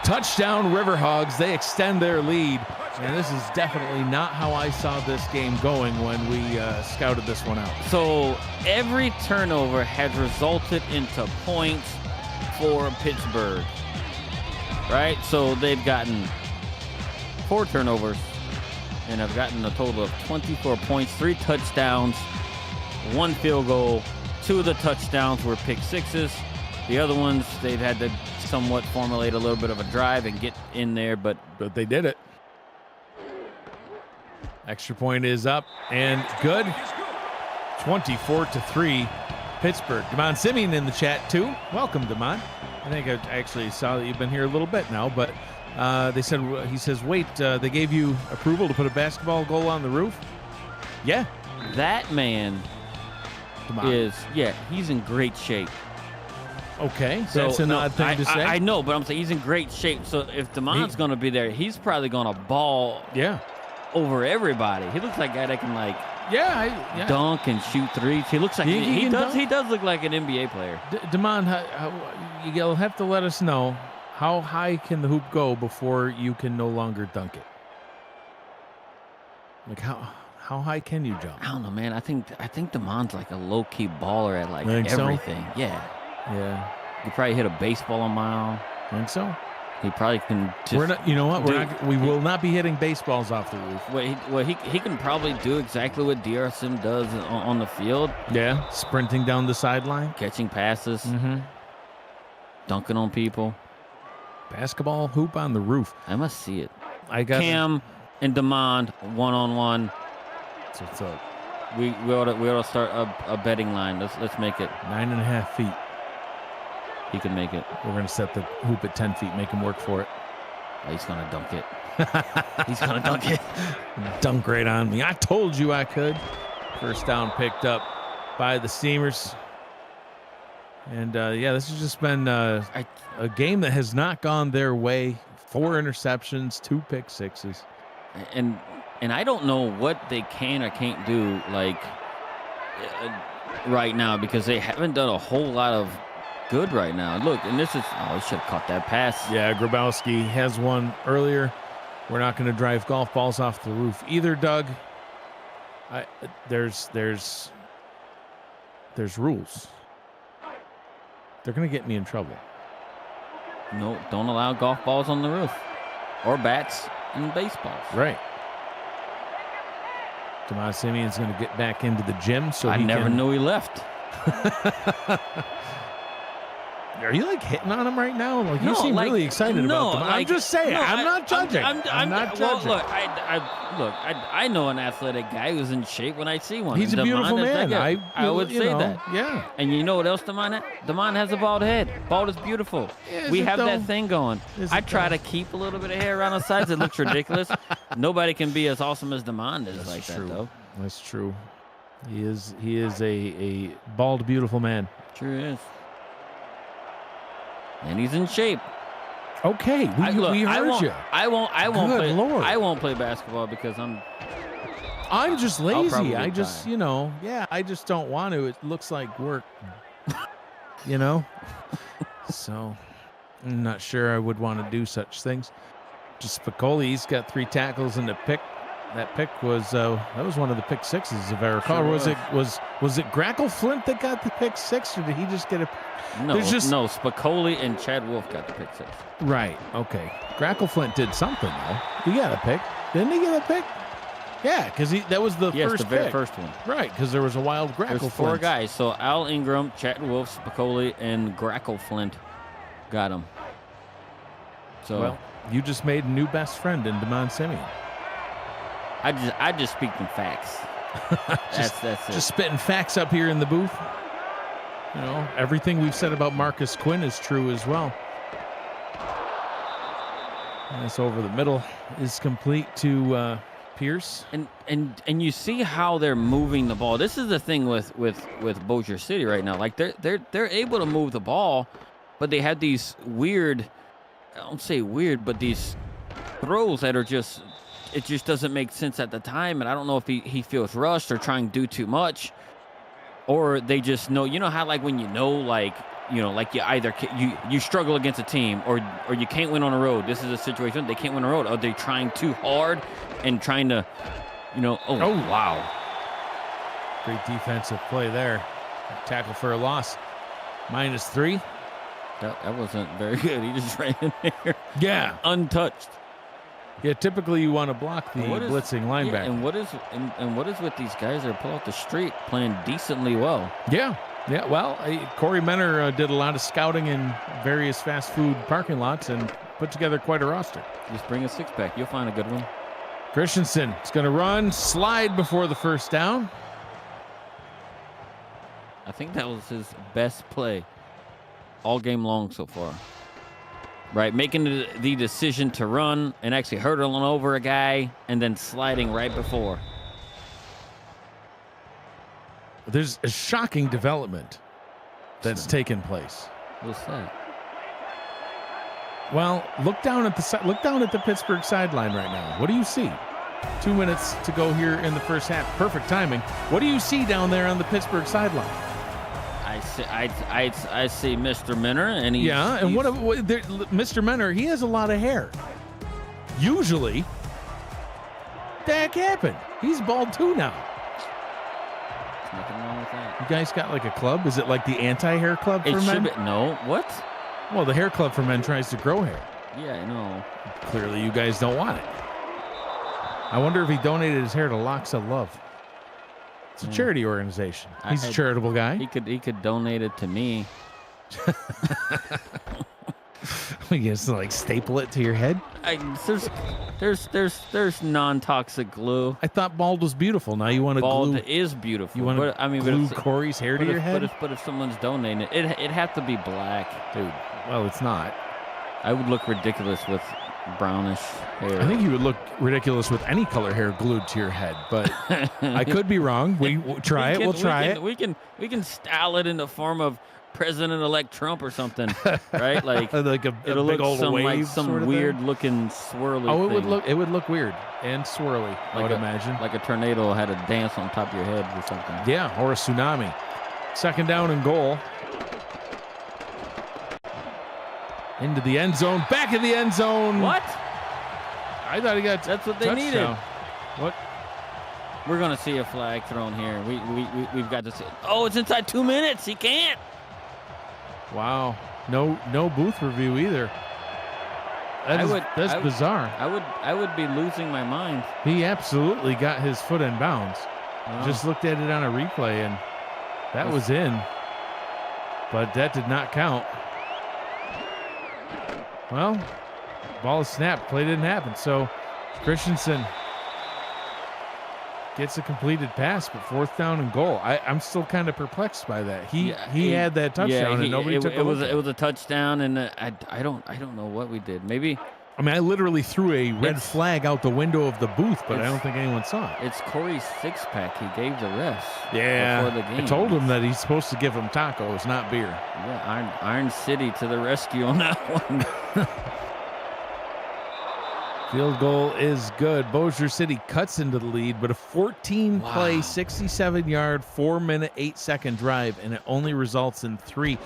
Touchdown, Riverhogs. They extend their lead. And this is definitely not how I saw this game going when we scouted this one out.
So every turnover has resulted into points for Pittsburgh, right? So they've gotten 4 turnovers and have gotten a total of 24 points, 3 touchdowns, 1 field goal. 2 of the touchdowns were pick sixes. The other ones, they've had to somewhat formulate a little bit of a drive and get in there, but
they did it. Extra point is up and good. 24-3, Pittsburgh. Damon Simeon in the chat too. Welcome, Damon. I think I actually saw that you've been here a little bit now, but he says, wait, they gave you approval to put a basketball goal on the roof? Yeah.
That man he's in great shape.
Okay, so that's an odd thing to say.
I know, but I'm saying he's in great shape. So if Damon's going to be there, he's probably going to ball over everybody. He looks like a guy that can
Yeah,
dunk and shoot threes. He looks like he does. He does look like an NBA player.
Damon, you'll have to let us know how high can the hoop go before you can no longer dunk it. Like how high can you jump?
I don't know, man. I think Damon's like a low key baller at like everything.
So? Yeah.
He probably hit a baseball a mile.
Think so?
He probably can. Just
we're not. You know what? We will not be hitting baseballs off the roof.
He can probably do exactly what DRSM does on the field.
Yeah, sprinting down the sideline,
catching passes, dunking on people.
Basketball hoop on the roof.
I must see it.
I got
Cam and Damon 1-on-1.
That's what's up.
We ought to start a betting line. Let's make it
9.5 feet.
He can make it.
We're going to set the hoop at 10 feet, make him work for it.
Oh, he's going to dunk it. He's going to dunk it.
Dunk right on me. I told you I could. First down picked up by the Steamers. And, this has just been a game that has not gone their way. 4 interceptions, 2 pick sixes.
And I don't know what they can or can't do, like, right now, because they haven't done a whole lot of good right now. Look, and this is, he should have caught that pass.
Yeah, Grabowski has one earlier. We're not going to drive golf balls off the roof either, Doug. There's rules. They're going to get me in trouble.
No, don't allow golf balls on the roof or bats and baseballs.
Right. Tomas Simeon's going to get back into the gym, so
I never knew he left.
Are you like hitting on him right now? Like you seem really excited about them. I'm just saying. I'm not judging. I'm not judging.
Well, look, I know an athletic guy who's in shape when I see one.
He's a beautiful man.
I would say that.
Yeah.
And you know what else Damon has? Damon has a bald head. Bald is beautiful. We have that thing going. I try to keep a little bit of hair around the sides. It looks ridiculous. Nobody can be as awesome as Damon is like that, though.
That's true. He is a bald, beautiful man.
Sure is. And he's in shape.
Okay, we heard you.
I won't
Good
play.
Lord.
I won't play basketball because I'm
just lazy. I just, I just don't want to. It looks like work, So I'm not sure I would want to do such things. Just Spicoli, he's got 3 tackles and a pick. That pick was that was one of the pick sixes, if I recall. Sure was it Grackle Flint that got the pick 6, or did he just get a?
No, Spicoli and Chad Wolf got the pick 6.
Right. Okay. Grackle Flint did something though. He got a pick. Didn't he get a pick? Yeah, because that was the first
the very
pick.
first one.
Right, because there was a wild Grackle Flint.
4 guys. So Al Ingram, Chad Wolf, Spicoli, and Grackle Flint got him. So
well, you just made a new best friend in Damon Simeon.
I just speak in facts. That's it.
Just spitting facts up here in the booth. Everything we've said about Marcus Quinn is true as well. This over the middle is complete to Pierce.
And you see how they're moving the ball. This is the thing with Bossier City right now. Like they're able to move the ball, but they have these weird, I don't say weird, but these throws that are just, it just doesn't make sense at the time. And I don't know if he feels rushed or trying to do too much, or they just know, how like when like you either you struggle against a team or you can't win on the road. This is a situation they can't win on the road. Are they trying too hard and trying to, wow.
Great defensive play there. Tackle for a loss. -3.
That wasn't very good. He just ran in there.
Yeah.
Untouched.
Yeah, typically you want to block the blitzing linebacker.
Yeah, and what is with these guys that are pulled off the street playing decently well?
Yeah. Well, Corey Menner did a lot of scouting in various fast food parking lots and put together quite a roster.
Just bring a 6-pack. You'll find a good one.
Christensen is going to run, slide before the first down.
I think that was his best play all game long so far. Right, making the decision to run and actually hurdling over a guy and then sliding right before.
There's a shocking development that's taken place.
What's that?
Well, look down at the Pittsburgh sideline right now. What do you see? 2 minutes to go here in the first half. Perfect timing. What do you see down there on the Pittsburgh sideline?
I see Mr. Minner, and he's,
and Mr. Minner, he has a lot of hair. Usually, that happened. He's bald too now.
There's nothing wrong with that.
You guys got like a club? Is it like the anti-hair club for men?
No, what?
Well, the hair club for men tries to grow hair.
Yeah, I know.
Clearly, you guys don't want it. I wonder if he donated his hair to Locks of Love. It's a charity organization. He's a charitable guy.
He could donate it to me.
You just like staple it to your head.
There's non-toxic glue.
I thought bald was beautiful. Now you want to glue.
Bald is beautiful.
You want to glue Corey's hair to your head?
But if someone's donating it, it'd have to be black,
dude. Well, it's not.
I would look ridiculous with brownish hair.
I think you would look ridiculous with any color hair glued to your head, but I could be wrong. We'll try it.
We can style it in the form of President-elect Trump or something, right? Like
a
it'll
big
look
old
some,
wave
like some
sort of
weird
thing?
looking swirly.
Oh,
thing.
it would look weird and swirly. I would imagine
like a tornado had a dance on top of your head or something.
Yeah, or a tsunami. Second down and goal. Into the end zone, back in the end zone.
What?
I thought he got
That's what they
touchdown.
needed.
What?
We're gonna see a flag thrown here. We've got to see. Oh, it's inside 2 minutes. He can't.
Wow. No booth review either. That's bizarre.
I would be losing my mind.
He absolutely got his foot in bounds.
Oh.
Just looked at it on a replay and that was in. But that did not count. Well, ball is snapped. Play didn't happen. So Christensen gets a completed pass, but fourth down and goal. I'm still kind of perplexed by that. He had that touchdown and nobody took it.
It was a touchdown, and I don't know what we did. Maybe.
I mean, I literally threw a red flag out the window of the booth, but I don't think anyone saw it.
It's Corey's six-pack he gave the refs
before
the game.
I told him that he's supposed to give them tacos, not beer.
Yeah, Iron City to the rescue on that one.
Field goal is good. Bossier City cuts into the lead, but a 14-play, 67-yard, 4-minute, 8-second drive, and it only results in 3.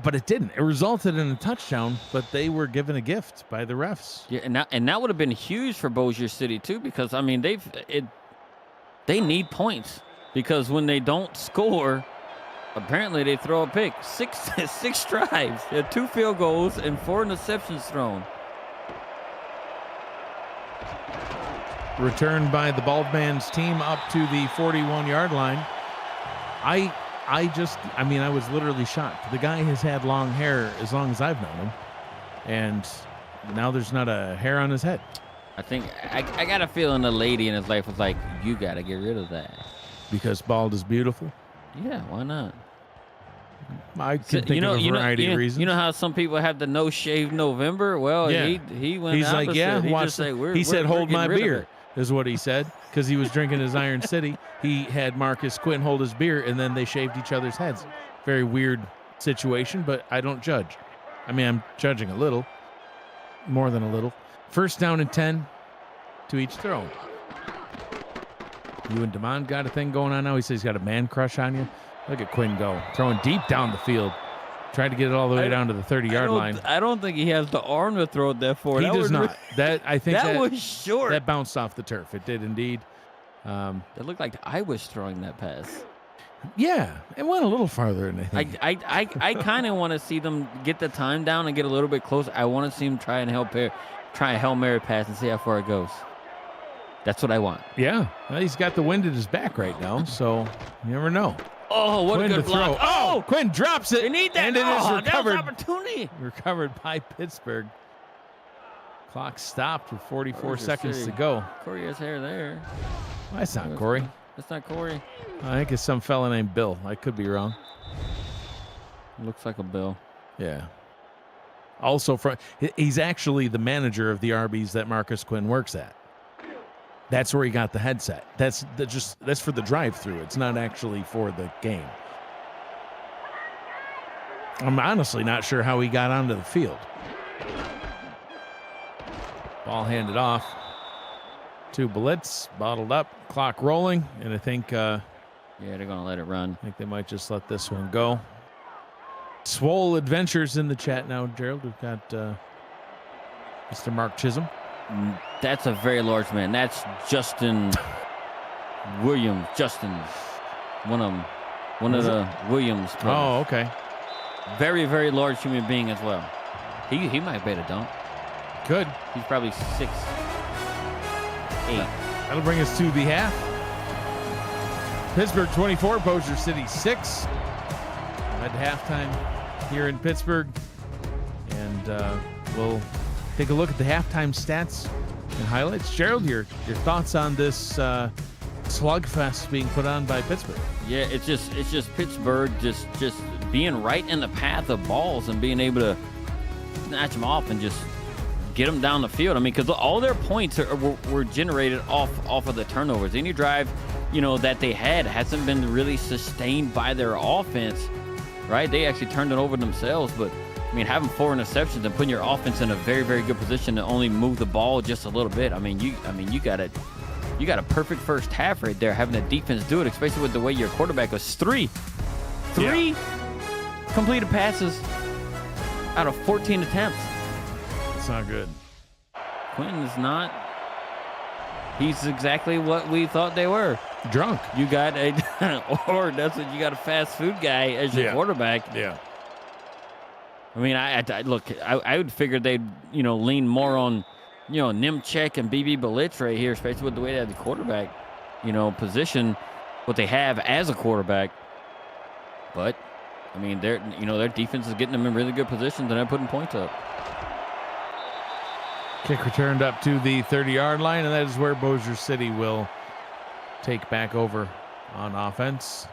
But it didn't. It resulted in a touchdown, but they were given a gift by the refs.
Yeah, and that would have been huge for Bossier City too, because I mean they need points, because when they don't score, apparently they throw a pick. Six drives, they had 2 field goals and 4 interceptions thrown.
Returned by the Bald Man's team up to the 41-yard line. I was literally shocked. The guy has had long hair as long as I've known him, and now there's not a hair on his head.
I think I got a feeling the lady in his life was like, you got to get rid of that.
Because bald is beautiful?
Yeah, why not?
I can think of a variety of reasons.
You know how some people have the no shave November? Well, he went
He's
opposite.
like, yeah,
He
said, hold my beer, is what he said, because he was drinking his Iron City. He had Marcus Quinn hold his beer, and then they shaved each other's heads. Very weird situation, but I don't judge. I mean, I'm judging a little, more than a little. First down and 10 to each throw. You and Damon got a thing going on now. He says he's got a man crush on you. Look at Quinn go, throwing deep down the field. Tried to get it all the way down to the 30-yard line.
I don't think he has the arm to throw it that far.
He does not. That
was short.
That bounced off the turf. It did indeed.
It looked like I was throwing that pass.
Yeah, it went a little farther than I think.
I kind of want to see them get the time down and get a little bit closer. I want to see him try a Hail Mary pass and see how far it goes. That's what I want.
Yeah, well, he's got the wind at his back right now, so you never know.
Oh, what
Quinn
a good block. Oh,
Quinn drops it.
They need that.
And it is recovered.
That was opportunity.
Recovered by Pittsburgh. Clock stopped with 44 seconds to go.
Corey has hair there.
Well, that's not Corey.
That's not Corey.
I think it's some fella named Bill. I could be wrong.
Looks like a Bill.
Yeah. Also, he's actually the manager of the Arby's that Marcus Quinn works at. That's where he got the headset. That's for the drive-through. It's not actually for the game. I'm honestly not sure how he got onto the field. Ball handed off to Blitz, bottled up, clock rolling, and I think
Yeah, they're going to let it run.
I think they might just let this one go. Swole Adventures in the chat now, Gerald. We've got Mr. Mark Chisholm.
That's a very large man. That's Justin Williams. Justin, one of the Williams brothers.
Oh, okay.
Very, very large human being as well. He might be able to dunk.
Good.
He's probably 6'8".
That'll bring us to the half. Pittsburgh 24, Bossier City 6. At halftime here in Pittsburgh. And we'll take a look at the halftime stats and highlights. Gerald, your thoughts on this slugfest being put on by Pittsburgh?
Yeah, it's just Pittsburgh just being right in the path of balls and being able to snatch them off and just get them down the field. I mean, because all their points were generated off of the turnovers. Any drive, that they had hasn't been really sustained by their offense, right? They actually turned it over themselves, but I mean, having 4 interceptions and putting your offense in a very, very good position to only move the ball just a little bit. You got a perfect first half right there, having the defense do it, especially with the way your quarterback was. Three completed passes out of 14 attempts.
It's not good.
Quentin is not. He's exactly what we thought they were.
Drunk.
You got or that's what you got, a fast food guy as your quarterback.
Yeah.
I mean, I would figure they'd, lean more on, Nimchek and BB Blitz right here, especially with the way they have the quarterback, position, what they have as a quarterback. But, I mean, their defense is getting them in really good positions and they're putting points up.
Kick returned up to the 30-yard line, and that is where Bossier City will take back over on offense.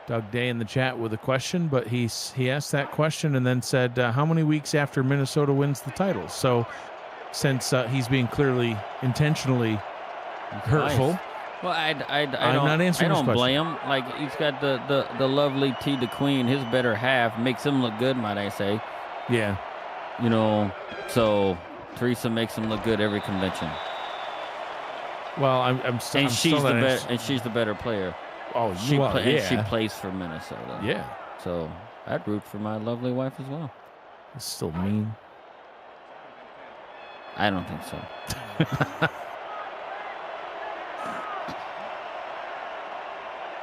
Doug Day in the chat with a question, but he asked that question and then said, how many weeks after Minnesota wins the title? So since he's being clearly intentionally hurtful.
Well, I'm
not answering
I
his
don't
question.
blame him. Like, he's got the lovely T the Queen, his better half, makes him look good, might I say.
Yeah.
So Teresa makes him look good every convention.
Well, I'm still.
And she's the better player.
Oh,
she
yeah.
she plays for Minnesota.
Yeah.
So I'd root for my lovely wife as well.
It's still mean.
I don't think so.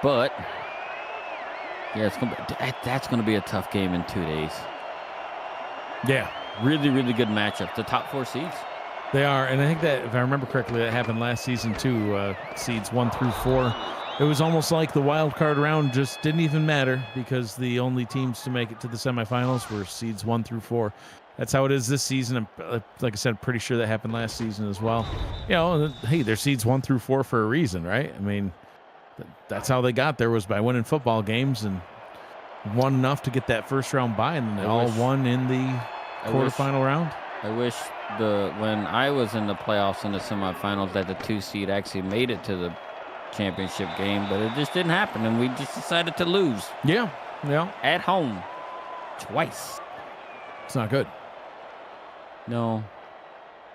But yeah, that's gonna be a tough game in 2 days.
Yeah.
Really, really good matchup. The top 4 seeds.
They are, and I think that, if I remember correctly, that happened last season too. Seeds 1 through 4. It was almost like the wild card round just didn't even matter because the only teams to make it to the semifinals were seeds 1 through 4. That's how it is this season. Like I said, pretty sure that happened last season as well. Hey, they're seeds 1 through 4 for a reason, right? I mean, that's how they got there, was by winning football games and won enough to get that first round bye, and then they all won in the quarterfinal round.
I wish when I was in the playoffs in the semifinals that the 2 seed actually made it to the championship game, but it just didn't happen, and we just decided to lose.
Yeah.
At home, twice.
It's not good.
No,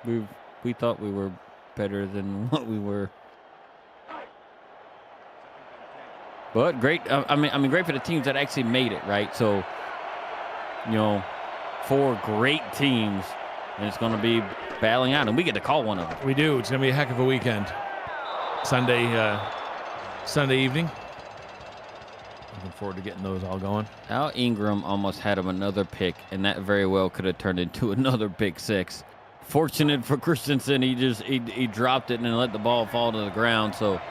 we thought we were better than what we were. But great. I mean, great for the teams that actually made it, right? So, 4 great teams, and it's going to be battling out, and we get to call one of them.
We do. It's going to be a heck of a weekend. Sunday evening. Looking forward to getting those all going.
Al Ingram almost had him another pick, and that very well could have turned into another pick 6. Fortunate for Christensen, he dropped it and then let the ball fall to the ground. So,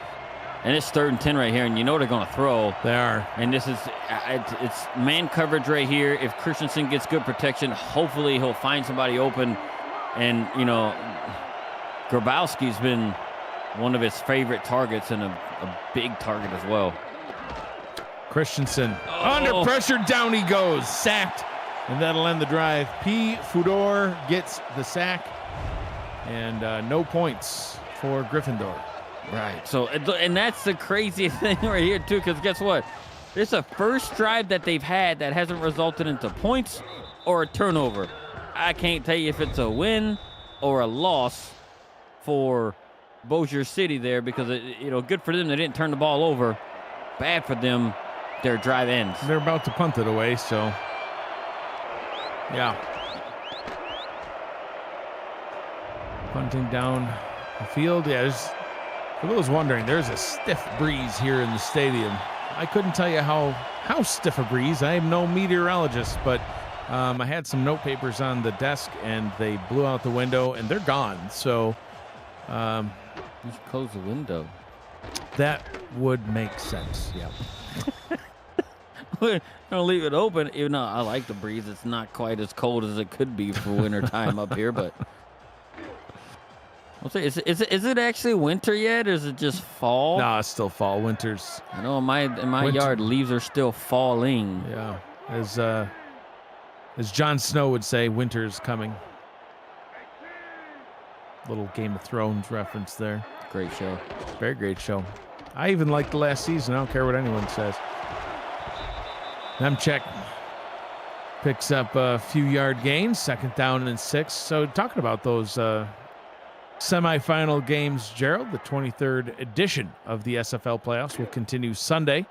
and it's 3rd and 10 right here, and they're going to throw.
They are.
And this is it's man coverage right here. If Christensen gets good protection, hopefully he'll find somebody open. And Grabowski's been one of his favorite targets and a big target as well.
Christensen under pressure, down he goes, sacked, and that'll end the drive. P. Fudor gets the sack, and no points for Gryffindor.
Right. So, and that's the craziest thing right here too, because guess what? It's the first drive that they've had that hasn't resulted into points or a turnover. I can't tell you if it's a win or a loss for Bossier City there because, good for them. They didn't turn the ball over. Bad for them. Their drive ends.
They're about to punt it away, so yeah. Punting down the field. Yeah, for those wondering, there's a stiff breeze here in the stadium. I couldn't tell you how stiff a breeze. I am no meteorologist, but I had some note papers on the desk, and they blew out the window, and they're gone. So
you should close the window.
That would make sense. Yep.
I'm gonna leave it open, even though I like the breeze. It's not quite as cold as it could be for winter time up here, but I'll say, is it actually winter yet, or is it just fall?
No, it's still fall. Winter's.
I know in my yard, leaves are still falling.
Yeah, as Jon Snow would say, winter's coming. Little Game of Thrones reference there.
Great show.
Very great show. I even liked the last season. I don't care what anyone says. Nemchek picks up a few yard gains, 2nd down and 6. So talking about those semifinal games, Gerald, the 23rd edition of the SFL playoffs will continue Sunday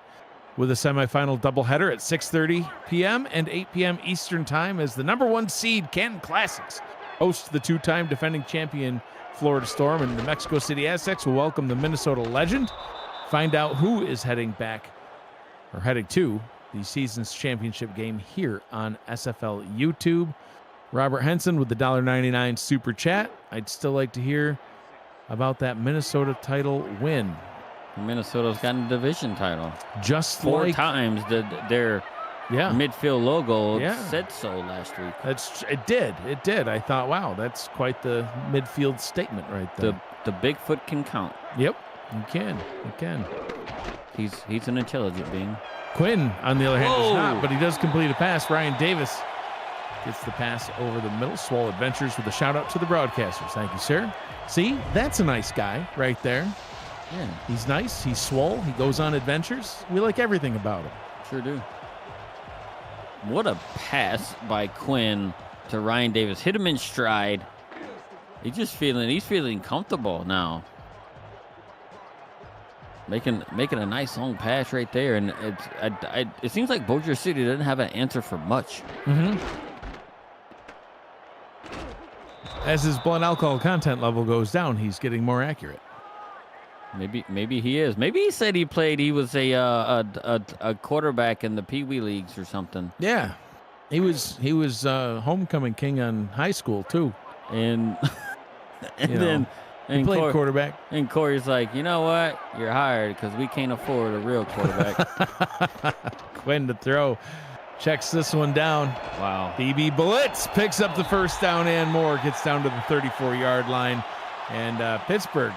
with a semifinal doubleheader at 6:30 p.m. and 8 p.m. Eastern time as the number 1 seed Canton Classics hosts the 2-time defending champion Florida Storm, and the Mexico City Aztecs will welcome the Minnesota Legend. Find out who is heading to the season's championship game here on SFL YouTube. Robert Henson with the $1.99 super chat. I'd still like to hear about that Minnesota title win.
Minnesota's gotten a division title.
Just
4 times their midfield logo said so last week.
It did. I thought, wow, that's quite the midfield statement right there.
The Bigfoot can count.
Yep, you can.
He's an intelligent being.
Quinn, on the other hand, does not, but he does complete a pass. Ryan Davis gets the pass over the middle. Swole Adventures with a shout-out to the broadcasters. Thank you, sir. See, that's a nice guy right there.
Yeah.
He's nice. He's swole. He goes on adventures. We like everything about him.
Sure do. What a pass by Quinn to Ryan Davis. Hit him in stride. He's feeling comfortable now. Making a nice long pass right there, and it seems like Bossier City doesn't have an answer for much.
Mm-hmm. As his blood alcohol content level goes down, he's getting more accurate.
Maybe he is. Maybe he said he was a quarterback in the Pee Wee leagues or something.
Yeah, he was homecoming king on high school too,
and
he played quarterback.
And Corey's like, you know what? You're hired because we can't afford a real quarterback.
Quinn to throw. Checks this one down.
Wow.
BB Blitz picks up the 1st down and more. Gets down to the 34-yard line. And Pittsburgh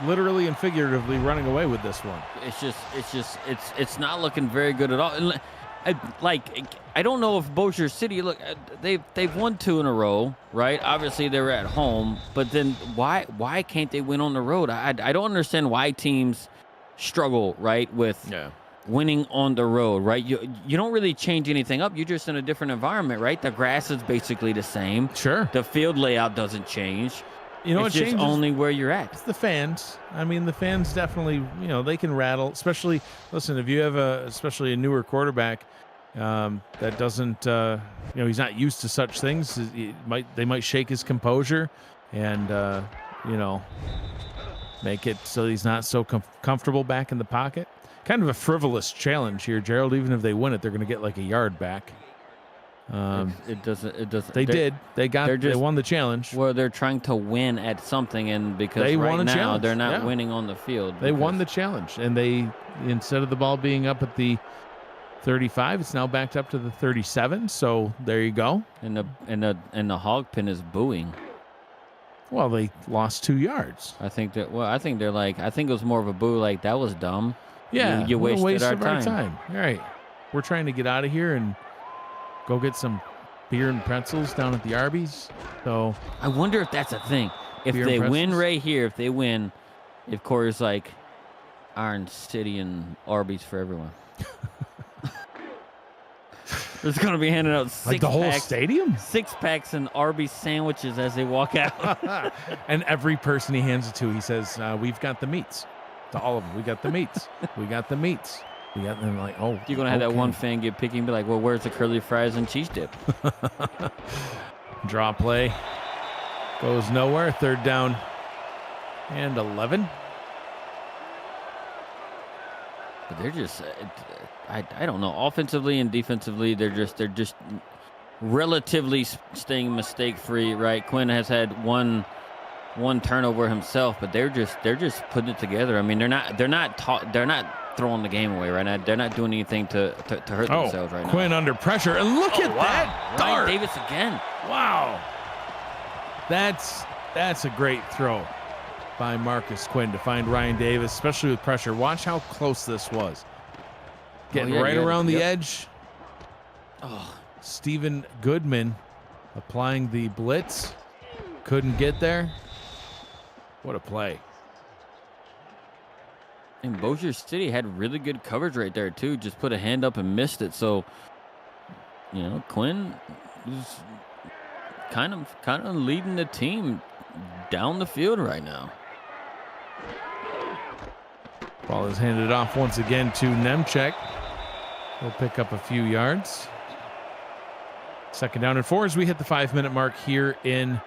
literally and figuratively running away with this one.
It's not looking very good at all. I don't know if Bossier City, look, they've won 2 in a row, right? Obviously they're at home, but then why can't they win on the road? I don't understand why teams struggle, right, with winning on the road, right? You don't really change anything up. You're just in a different environment, right? The grass is basically the same.
Sure.
The field layout doesn't change.
You know,
it's just only where you're at.
It's the fans. I mean, the fans definitely, they can rattle. Especially, listen, if you have especially a newer quarterback that doesn't, he's not used to such things. They might shake his composure and, make it so he's not so comfortable back in the pocket. Kind of a frivolous challenge here, Gerald. Even if they win it, they're going to get like a yard back.
It doesn't.
They won the challenge.
Well, they're trying to win at something, and because
they
right
won a
now
challenge.
they're not winning on the field.
They won the challenge, and they, instead of the ball being up at the 35, it's now backed up to the 37. So there you go.
And the hog pen is booing.
Well, they lost 2 yards.
I think it was more of a boo. Like, that was dumb.
Yeah,
you wasted our
time. All right, we're trying to get out of here and go get some beer and pretzels down at the Arby's. So
I wonder if that's a thing. If they win right here, if Corey's like, Iron City and Arby's for everyone. There's going to be handing out
like the whole stadium?
6-packs and Arby's sandwiches as they walk out.
And every person he hands it to, he says, we've got the meats. To all of them, we got the meats. We got the meats. We got them like, oh.
You're going to have that one fan get picky and be like, well, where's the curly fries and cheese dip?
Draw play. Goes nowhere. 3rd down and 11.
But they're just, I don't know. Offensively and defensively, they're just relatively staying mistake free. Right? Quinn has had one turnover himself, but they're just putting it together. I mean, they're not throwing the game away right now. They're not doing anything to hurt themselves right now.
Quinn under pressure, and look at that dart.
Ryan Davis again.
Wow, that's a great throw by Marcus Quinn to find Ryan Davis, especially with pressure. Watch how close this was. Getting around the edge.
Oh,
Stephen Goodman applying the blitz. Couldn't get there. What a play.
And Bossier City had really good coverage right there, too. Just put a hand up and missed it. So, Quinn is kind of leading the team down the field right now.
Ball is handed off once again to Nemchek. He'll pick up a few yards. 2nd down and 4 as we hit the 5-minute mark here in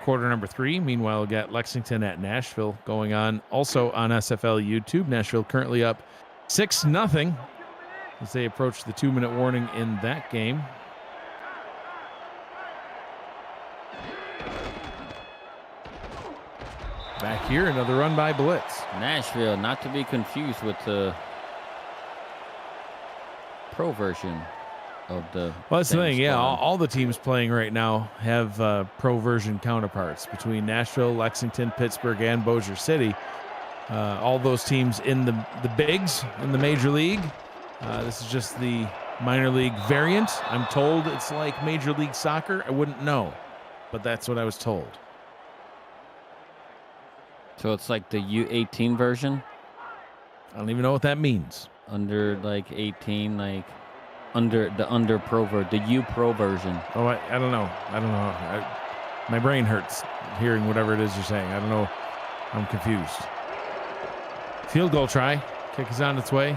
quarter number 3. Meanwhile, we've got Lexington at Nashville going on also on SFL YouTube. Nashville currently up 6-0 as they approach the 2-minute warning in that game. Back here, another run by Blitz.
Nashville, not to be confused with the pro version of the.
Well, that's the thing. Yeah, all the teams playing right now have pro version counterparts between Nashville, Lexington, Pittsburgh, and Bossier City. All those teams in the bigs in the major league. This is just the minor league variant. I'm told it's like Major League Soccer. I wouldn't know, but that's what I was told.
So it's like the U18 version?
I don't even know what that means.
Under like 18, like under pro the U pro version.
Oh, I don't know. My brain hurts hearing whatever it is you're saying. I don't know. I'm confused. Field goal try. Kick is on its way.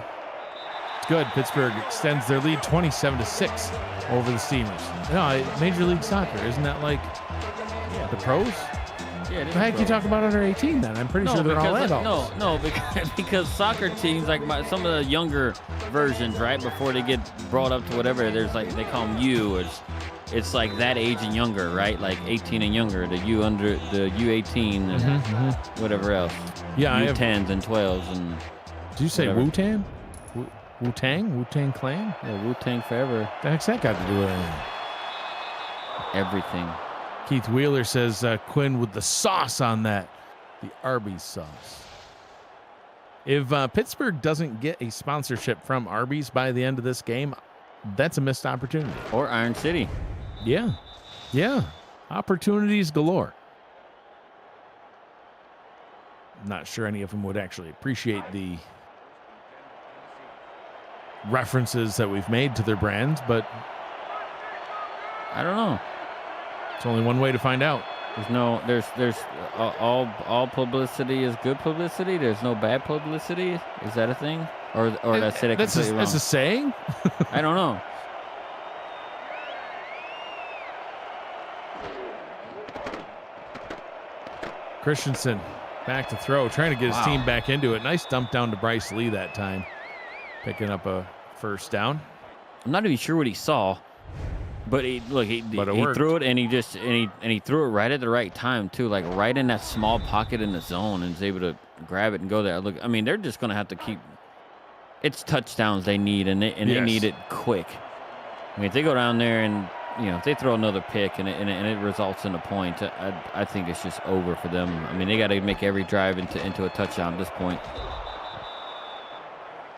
It's good. Pittsburgh extends their lead 27-6 over the Steamers. No, Major League Soccer, isn't that like the pros?
Yeah,
the heck you talk about under 18 then? I'm pretty sure they're all adults.
No, because soccer teams, like some of the younger versions, right, before they get brought up to whatever, there's like, they call them U. It's like that age and younger, right? Like 18 and younger, the U18 and whatever else.
Yeah,
U10s and 12s and.
Did you say Wu-Tang? Wu-Tang? Wu-Tang Clan?
Yeah, Wu-Tang forever.
The heck's that got to do with anything?
Everything.
Keith Wheeler says Quinn with the sauce on that, the Arby's sauce. If Pittsburgh doesn't get a sponsorship from Arby's by the end of this game, that's a missed opportunity.
Or Iron City.
Yeah. Opportunities galore. Not sure any of them would actually appreciate the references that we've made to their brands, but
I don't know.
It's only one way to find out.
There's all publicity is good publicity. There's no bad publicity. Is that a thing? Or did I say that completely wrong?
That's a saying?
I don't know.
Christensen back to throw, trying to get his team back into it. Nice dump down to Bryce Lee that time, picking up a 1st down.
I'm not even sure what he saw. But he threw it and he threw it right at the right time too, like right in that small pocket in the zone, and was able to grab it and go there. Look, I mean, they're just gonna have to keep. It's touchdowns they need, and they need it quick. I mean, if they go down there and if they throw another pick and it results in a point, I think it's just over for them. I mean, they got to make every drive into a touchdown at this point.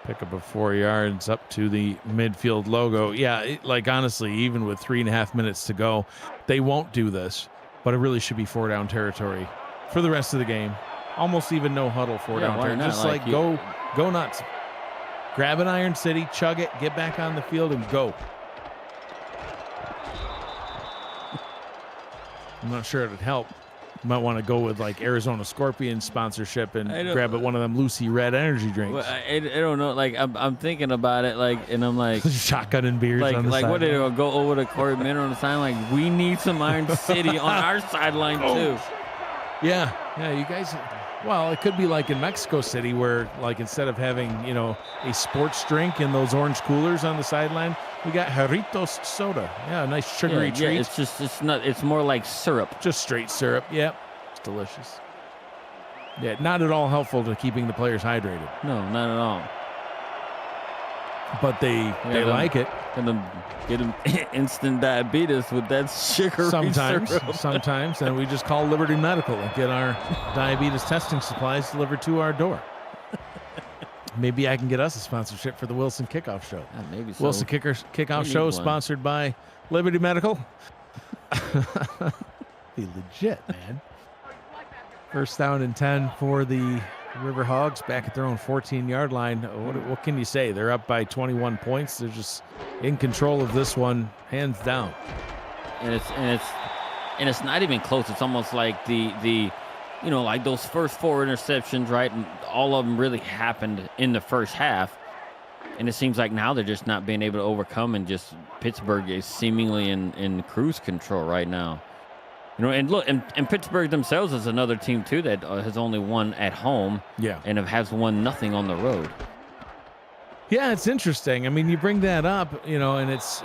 Pick up of 4 yards up to the midfield logo. Yeah, honestly, even with 3.5 minutes to go, they won't do this. But it really should be 4-down territory for the rest of the game. Almost even no huddle 4-down territory. Just go nuts. Grab an Iron City, chug it, get back on the field, and go. I'm not sure it'd help. You might want to go with like Arizona Scorpions sponsorship and grab one of them Lucy Red energy drinks.
Well, I don't know. Like I'm thinking about it. Like, and I'm like
shotgun and beers.
Like
on the
what
sideline.
are they gonna go over to Corey Minner on the sideline? Like, we need some Iron City on our sideline too.
Yeah, you guys. Well, it could be like in Mexico City where, like, instead of having, a sports drink in those orange coolers on the sideline, we got Jarritos soda. Yeah, a nice sugary treat.
Yeah, it's more like syrup.
Just straight syrup. Yep. It's delicious. Yeah, not at all helpful to keeping the players hydrated.
No, not at all.
But they like it.
Gonna get them instant diabetes with that sugary syrup.
Sometimes, and we just call Liberty Medical and get our diabetes testing supplies delivered to our door. Maybe I can get us a sponsorship for the Wilson Kickoff Show.
Maybe so.
Wilson Kickoff Show sponsored by Liberty Medical. Be legit, man. First down and 10 for the River Hogs back at their own 14-yard line. What can you say? They're up by 21 points. They're just in control of this one, hands down.
And it's not even close. It's almost like the like those first 4 interceptions, right? And all of them really happened in the first half. And it seems like now they're just not being able to overcome, and just Pittsburgh is seemingly in cruise control right now. And look, and Pittsburgh themselves is another team too that has only won at home, and has won nothing on the road.
Yeah, it's interesting. I mean, you bring that up, and it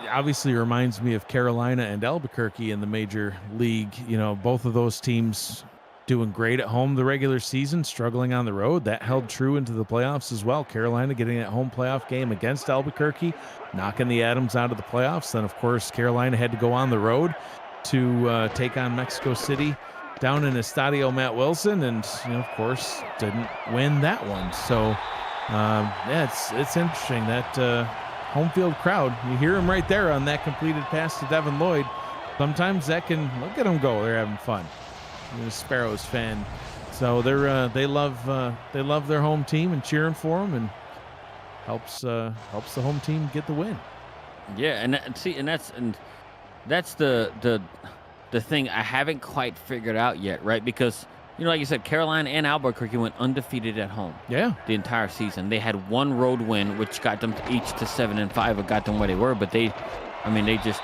obviously reminds me of Carolina and Albuquerque in the major league. Both of those teams doing great at home the regular season, struggling on the road. That held true into the playoffs as well. Carolina getting that home playoff game against Albuquerque, knocking the Adams out of the playoffs. Then, of course, Carolina had to go on the road to take on Mexico City down in Estadio Matt Wilson, and of course didn't win that one. So it's interesting that home field crowd. You hear them right there on that completed pass to Devin Lloyd. Sometimes that can look at them go. They're having fun. I'm a Sparrows fan, so they love their home team and cheering for them, and helps the home team get the win.
Yeah, and that's the thing I haven't quite figured out yet, right? Because, like you said, Carolina and Albuquerque went undefeated at home.
Yeah. The
entire season. They had one road win, which got them each to 7-5. It got them where they were, but they just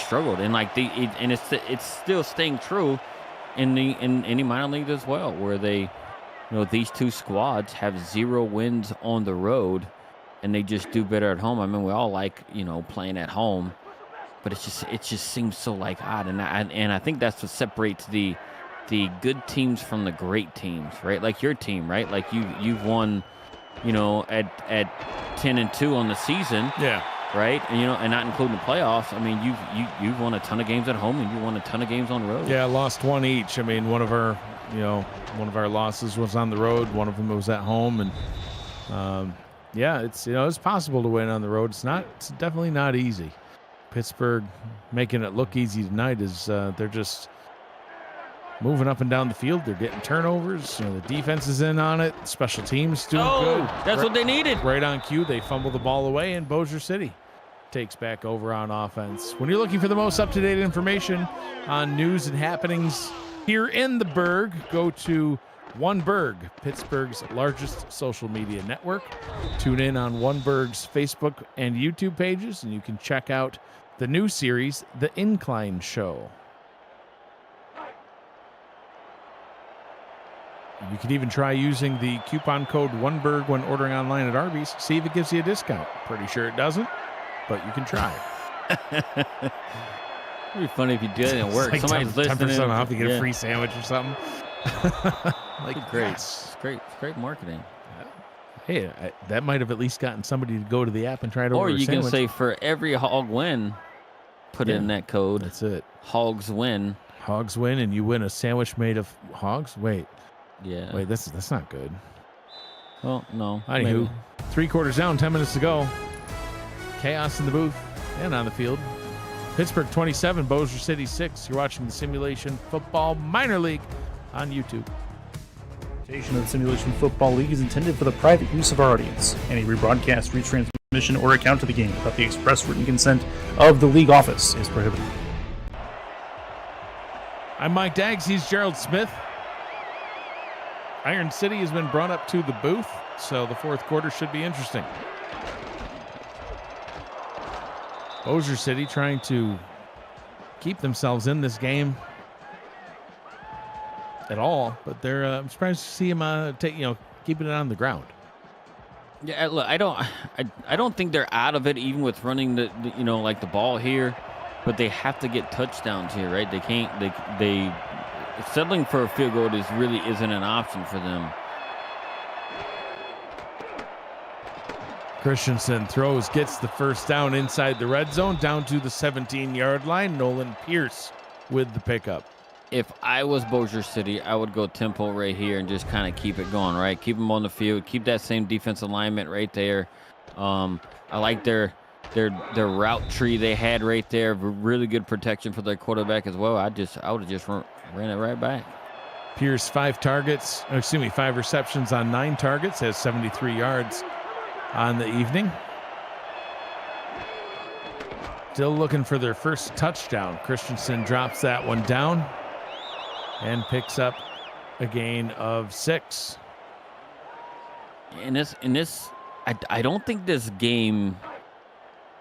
struggled. And it's still staying true in any minor league as well, where they, these two squads have 0 wins on the road, and they just do better at home. I mean, we all like, playing at home. But it just seems so odd, and I think that's what separates the good teams from the great teams, right? Like your team, right? Like you've won, at 10-2 on the season, right? And and not including the playoffs. I mean, you've won a ton of games at home, and you won a ton of games on the road.
Yeah, lost 1 each. I mean, one of our losses was on the road. One of them was at home, and it's possible to win on the road. It's definitely not easy. Pittsburgh making it look easy tonight is they're just moving up and down the field. They're getting turnovers. The defense is in on it. Special teams doing good.
That's what they needed.
Right on cue. They fumble the ball away, and Bossier City takes back over on offense. When you're looking for the most up-to-date information on news and happenings here in the Berg, go to OneBerg, Pittsburgh's largest social media network. Tune in on OneBerg's Facebook and YouTube pages, and you can check out the new series, The Incline Show. You can even try using the coupon code OneBerg when ordering online at Arby's. See if it gives you a discount. Pretty sure it doesn't, but you can try.
It'd be funny if you did it and it worked. Somebody's
10%
listening.
10% off to get a free sandwich or something.
Great. It's great marketing.
Hey, that might have at least gotten somebody to go to the app and try to order a sandwich.
Or you can say for every hog win, put in that code.
That's it.
Hogs win.
Hogs win, and you win a sandwich made of hogs? Wait.
Yeah.
Wait, that's not good.
Well, no.
Anywho, 3 quarters down, 10 minutes to go. Chaos in the booth and on the field. Pittsburgh 27, Bossier City 6. You're watching the Simulation Football Minor League on YouTube.
Presentation of the Simulation Football League is intended for the private use of our audience. Any rebroadcast, retransmission, or account of the game without the express written consent of the league office is prohibited.
I'm Mike Daggs. He's Gerald Smith. Iron City has been brought up to the booth, so the fourth quarter should be interesting. Bossier City trying to keep themselves in this game at all, but they're I'm surprised to see him keeping it on the ground.
Yeah, look, I don't think they're out of it, even with running the ball here, but they have to get touchdowns here, right? They can't. They settling for a field goal really isn't an option for them.
Christensen throws, gets the first down inside the red zone, down to the 17-yard line. Nolan Pierce with the pickup.
If I was Bossier City, I would go tempo right here and just kind of keep it going, right? Keep them on the field. Keep that same defense alignment right there. I like their route tree they had right there. Really good protection for their quarterback as well. I would have just ran it right back.
Pierce, 5 receptions on 9 targets, has 73 yards on the evening. Still looking for their first touchdown. Christensen drops that one down and picks up a gain of 6.
In this, I don't think this game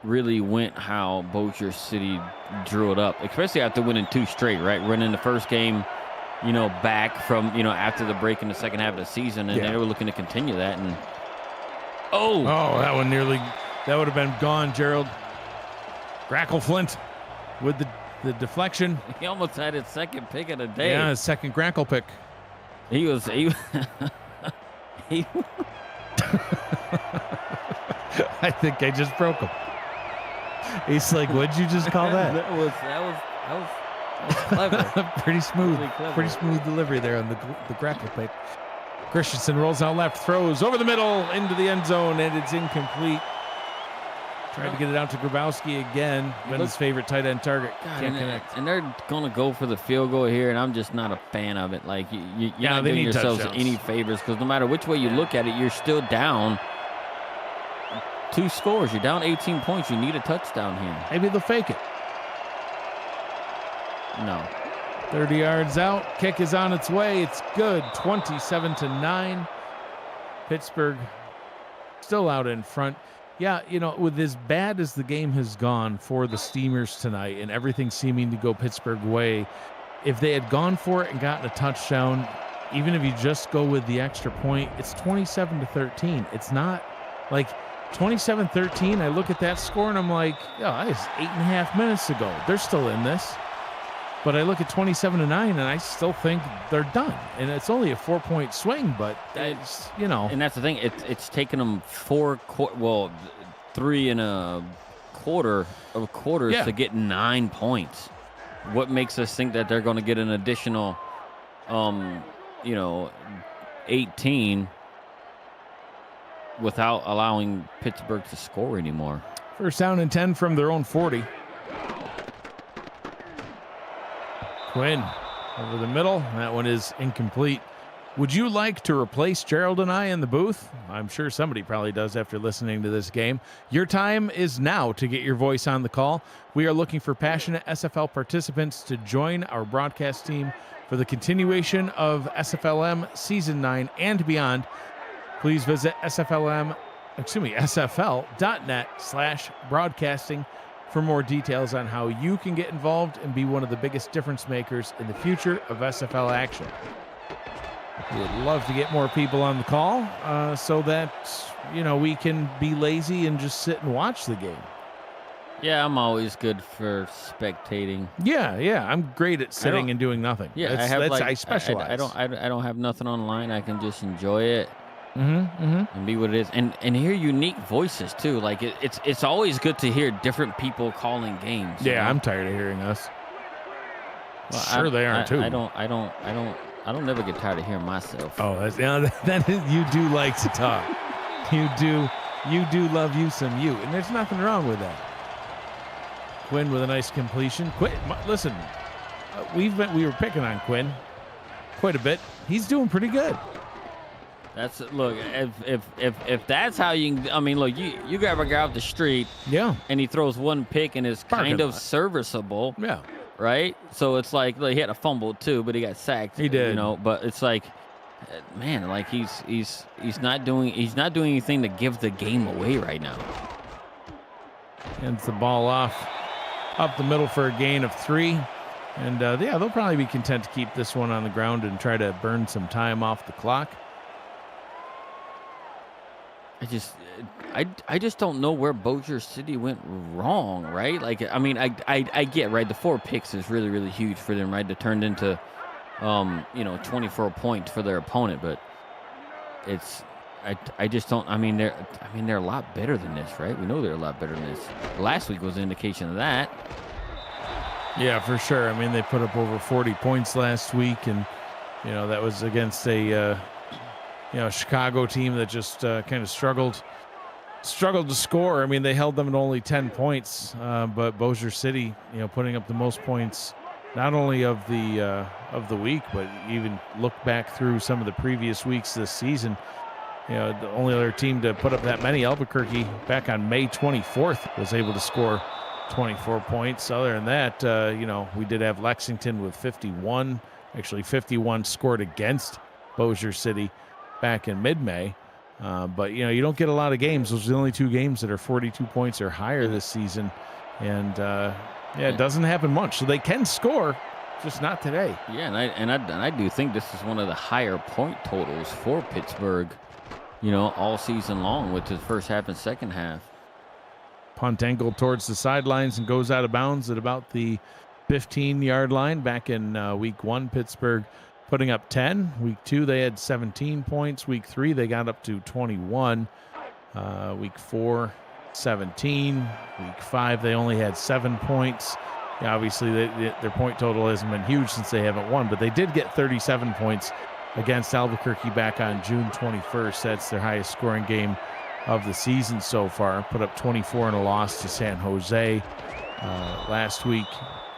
really went how Bossier City drew it up, especially after winning 2 straight, right? Running the first game, back from, after the break in the second half of the season, and they were looking to continue that. And that one that would have been gone, Gerald. Grackleflint with the deflection. He almost had his second pick of the day.
Yeah, his second Grackle pick.
He
I think I just broke him. He's like, what'd you just call that?
That was clever.
Pretty smooth.
Really clever.
Pretty smooth delivery there on the Grackle pick. Christensen rolls out left, throws over the middle into the end zone, and it's incomplete. Tried to get it out to Grabowski again. Ben's favorite tight end target. Can't connect.
And they're going to go for the field goal here, and I'm just not a fan of it. Like, you're not doing yourselves any favors, because no matter which way you look at it, you're still down 2 scores. You're down 18 points. You need a touchdown here.
Maybe they'll fake it.
No.
30 yards out. Kick is on its way. It's good. 27-9. Pittsburgh still out in front. Yeah, with as bad as the game has gone for the Steamers tonight and everything seeming to go Pittsburgh way, if they had gone for it and gotten a touchdown, even if you just go with the extra point, it's 27-13. It's not like 27-13. I look at that score and I'm like, that was 8.5 minutes ago. They're still in this. But I look at 27-9 and I still think they're done. And it's only a 4-point swing, but it's,
And that's the thing. It's taken them 3 and a quarter of quarters to get 9 points. What makes us think that they're going to get an additional, 18 without allowing Pittsburgh to score anymore?
First down and 10 from their own 40. Quinn over the middle. That one is incomplete. Would you like to replace Gerald and I in the booth? I'm sure somebody probably does after listening to this game. Your time is now to get your voice on the call. We are looking for passionate SFL participants to join our broadcast team for the continuation of SFLm Season 9 and beyond. Please visit SFL.net/broadcasting for more details on how you can get involved and be one of the biggest difference makers in the future of SFL action. We would love to get more people on the call so that, we can be lazy and just sit and watch the game.
Yeah, I'm always good for spectating.
Yeah, I'm great at sitting and doing nothing.
Yeah,
I specialize.
I don't have nothing online. I can just enjoy it. And be what it is, and hear unique voices too. Like it's always good to hear different people calling games.
Yeah, I'm tired of hearing us. Well, they are too.
I don't never get tired of hearing myself.
Oh, that is, you do like to talk. You do love you some you, and there's nothing wrong with that. Quinn with a nice completion. Quinn, listen, we were picking on Quinn quite a bit. He's doing pretty good.
Look, if that's how you can, look, you grab a guy off the street,
and
he throws one pick and is kind of serviceable.
Yeah,
right? So it's like he had a fumble too, but he got sacked.
He did.
But it's like, man, like he's not doing anything to give the game away right now.
Hands the ball off up the middle for a gain of 3. And yeah, they'll probably be content to keep this one on the ground and try to burn some time off the clock.
I just don't know where Bossier City went wrong, right? Like, I mean, I get, right, the 4 picks is really, really huge for them, right? To turn into 24 points for their opponent, but I just don't. They're a lot better than this, right? We know they're a lot better than this. Last week was an indication of that.
Yeah, for sure. I mean, they put up over 40 points last week, and that was against a Chicago team that just kind of struggled to score. I mean, they held them at only 10 points, but Bossier City, putting up the most points not only of the week, but even look back through some of the previous weeks this season. The only other team to put up that many, Albuquerque, back on May 24th, was able to score 24 points. Other than that, we did have Lexington with 51. Actually, 51 scored against Bossier City back in mid-May. But, you don't get a lot of games. Those are the only 2 games that are 42 points or higher this season. And, it doesn't happen much. So they can score, just not today.
Yeah, and I do think this is one of the higher point totals for Pittsburgh, all season long, with the first half and second half.
Punt angled towards the sidelines and goes out of bounds at about the 15-yard line. Back in week 1, Pittsburgh putting up 10. Week 2, they had 17 points. Week 3, they got up to 21. Week 4, 17. Week 5, they only had 7 points. Yeah, obviously, their point total hasn't been huge since they haven't won, but they did get 37 points against Albuquerque back on June 21st. That's their highest scoring game of the season so far. Put up 24 in a loss to San Jose last week.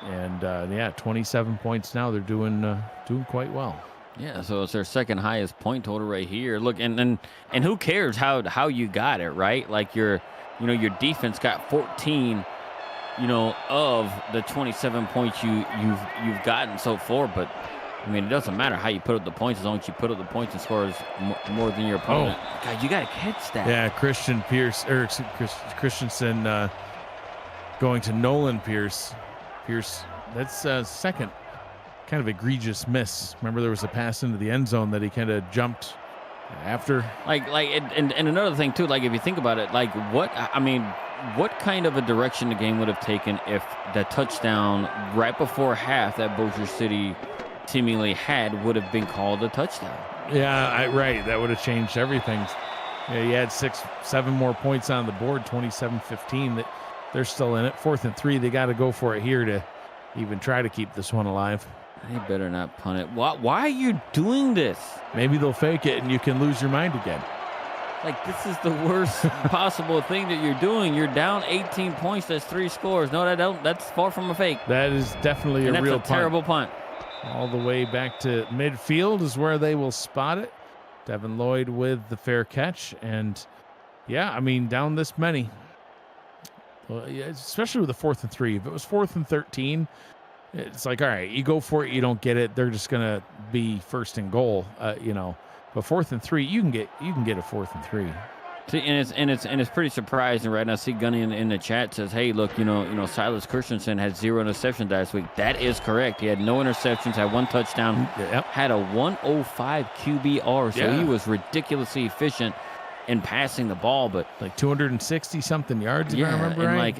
And 27 points now. They're doing quite well.
Yeah, so it's their second highest point total right here. Look, and who cares how you got it, right? Like your defense got 14, of the 27 points you've gotten so far. But I mean, it doesn't matter how you put up the points as long as you put up the points and score more than your opponent. Oh. God, you got to catch that.
Yeah, Christensen going to Nolan Pierce. Pierce, that's second kind of egregious miss. Remember, there was a pass into the end zone that he kind of jumped after.
And another thing too, like if you think about it, like what kind of a direction the game would have taken if the touchdown right before half that Bossier City seemingly had would have been called a touchdown.
Yeah, right. That would have changed everything. Yeah, you had 6-7 more points on the board, 27-15. That they're still in it. 4th and 3. They got to go for it here to even try to keep this one alive.
They better not punt it. Why are you doing this?
Maybe they'll fake it and you can lose your mind again.
Like, this is the worst possible thing that you're doing. You're down 18 points. That's 3 scores. No, that's far from a fake.
That is definitely a real punt.
That's a terrible punt.
All the way back to midfield is where they will spot it. Devin Lloyd with the fair catch. And, yeah, I mean, down this many. Well, yeah, especially with the 4th and 3. If it was 4th and 13, it's like, all right, you go for it, you don't get it. They're just going to be first and goal, But 4th and 3, you can get a 4th and 3.
See, and it's pretty surprising, right? And I see Gunny in the chat says, "Hey, look, Silas Christensen had 0 interceptions last week." That is correct. He had no interceptions, had 1 touchdown, had a 105 QBR, so he was ridiculously efficient in passing the ball. But
like 260 something yards, if I remember right.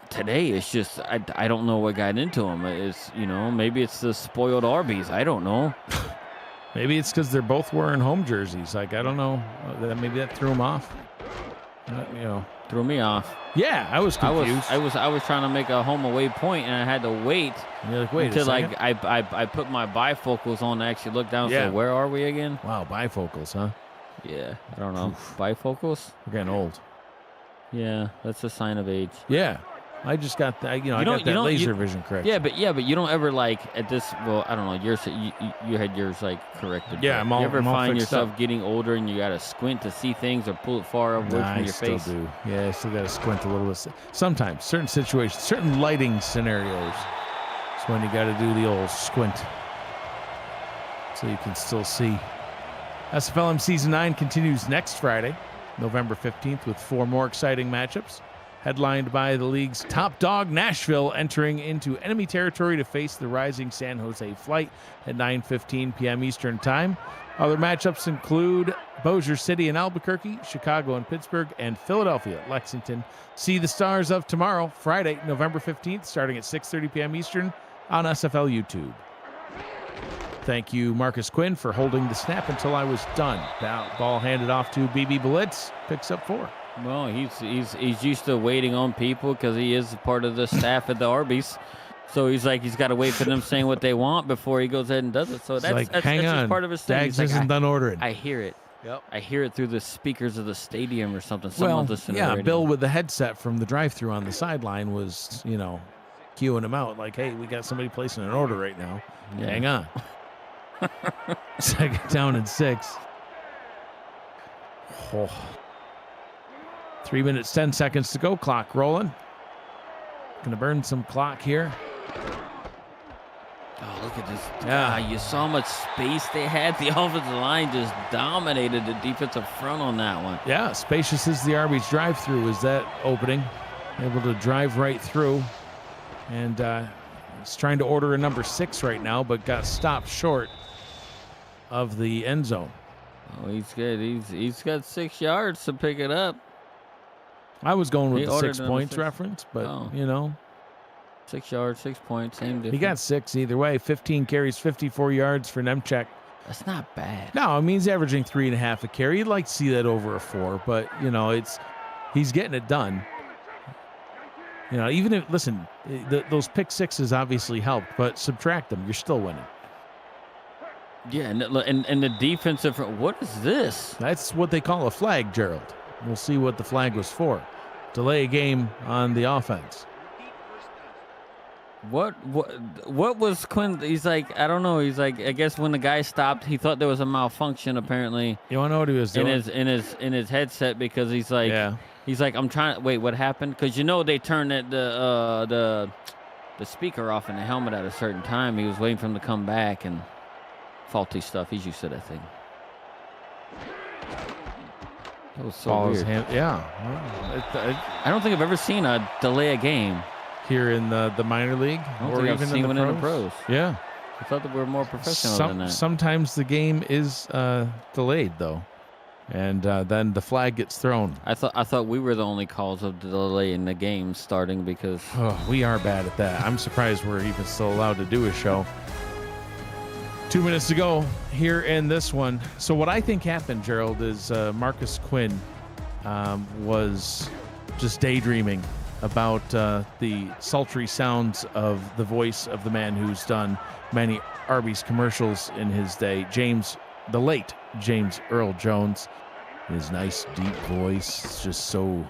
Today it's just I don't know what got into him. It's maybe it's the spoiled Arby's. I don't know.
Maybe it's because they're both wearing home jerseys. Like, I don't know. Maybe that threw them off.
Threw me off.
Yeah, I was confused.
I was trying to make a home away point, and I had to wait.
And you're like, wait
until
I
put my bifocals on to actually look down. Yeah. So where are we again?
Wow, bifocals, huh?
Yeah, I don't know. Bifocals?
We're getting old.
Yeah, that's a sign of age.
Yeah. I just got that. I got that laser vision correct.
Yeah, but you don't ever like at this. Well, I don't know. You had yours like corrected.
Yeah,
you ever find yourself
up.
getting older and you got to squint to see things or pull it far away from your face?
I still do. Yeah, I still got to squint a little bit. Sometimes, certain situations, certain lighting scenarios, it's when you got to do the old squint, so you can still see. SFLm Season 9 continues next Friday, November 15th, with 4 more exciting matchups. Headlined by the league's top dog, Nashville, entering into enemy territory to face the rising San Jose Flight at 9:15 p.m. Eastern Time. Other matchups include Bossier City and Albuquerque, Chicago and Pittsburgh, and Philadelphia at Lexington. See the stars of tomorrow, Friday, November 15th, starting at 6:30 p.m. Eastern on SFL YouTube. Thank you, Marcus Quinn, for holding the snap until I was done. Ball handed off to BB Blitz, picks up 4.
Well, he's used to waiting on people because he is part of the staff at the Arby's. So he's got to wait for them saying what they want before he goes ahead and does it. So that's just part of his thing.
Dags isn't done ordering.
I hear it.
Yep.
I hear it through the speakers of the stadium or something. Someone's listening to the radio.
Bill with the headset from the drive-thru on the sideline was, queuing him out like, hey, we got somebody placing an order right now. Yeah. Hang on. Second down and 6. Oh. 3 minutes, 10 seconds to go. Clock rolling. Gonna burn some clock here.
Oh, look at this. Yeah, you saw how much space they had. The offensive line just dominated the defensive front on that one.
Yeah, spacious as the Arby's drive-thru is that opening. Able to drive right through. And he's trying to order a number 6 right now, but got stopped short of the end zone.
Oh, he's good. He's got 6 yards to pick it up.
I was going with the 6 points reference, but,
6 yards, 6 points, same difference.
He got 6 either way. 15 carries, 54 yards for Nemchek.
That's not bad.
No, I mean, he's averaging 3.5 a carry. You'd like to see that over a 4, but, he's getting it done. Even if, listen, those pick 6s obviously helped, but subtract them, you're still winning.
Yeah, and the defensive, what is this?
That's what they call a flag, Gerald. We'll see what the flag was for. Delay a game on the offense.
What was Quinn? He's like, I don't know. He's like, I guess when the guy stopped, he thought there was a malfunction apparently.
You want to know what he was doing?
In his headset, because he's like, he's like, I'm trying. Wait, what happened? Because they turned the speaker off in the helmet at a certain time. He was waiting for him to come back and faulty stuff. He's used to that thing. That was so weird. I don't think I've ever seen a delay a game
here in the minor league, or even in the pros. Yeah,
I thought that we were more professional than that.
Sometimes the game is delayed though, and then the flag gets thrown.
I thought we were the only cause of the delay in the game starting because
we are bad at that. I'm surprised we're even still allowed to do a show. 2 minutes to go here in this one. So what I think happened, Gerald, is Marcus Quinn was just daydreaming about the sultry sounds of the voice of the man who's done many Arby's commercials in his day, the late James Earl Jones. His nice, deep voice is just so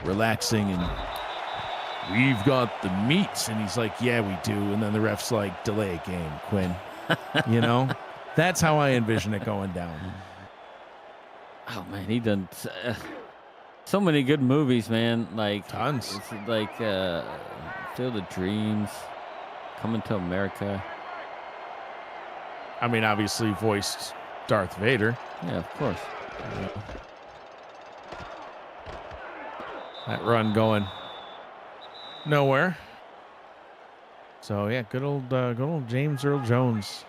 relaxing, and we've got the meats. And he's like, yeah, we do. And then the ref's like, delay a game, Quinn. That's how I envision it going down.
Oh man, he done so many good movies, man. Like
tons.
It's like Field of Dreams, Coming to America.
I mean, obviously voiced Darth Vader.
Yeah, of course.
That run going nowhere. So yeah, good old James Earl Jones.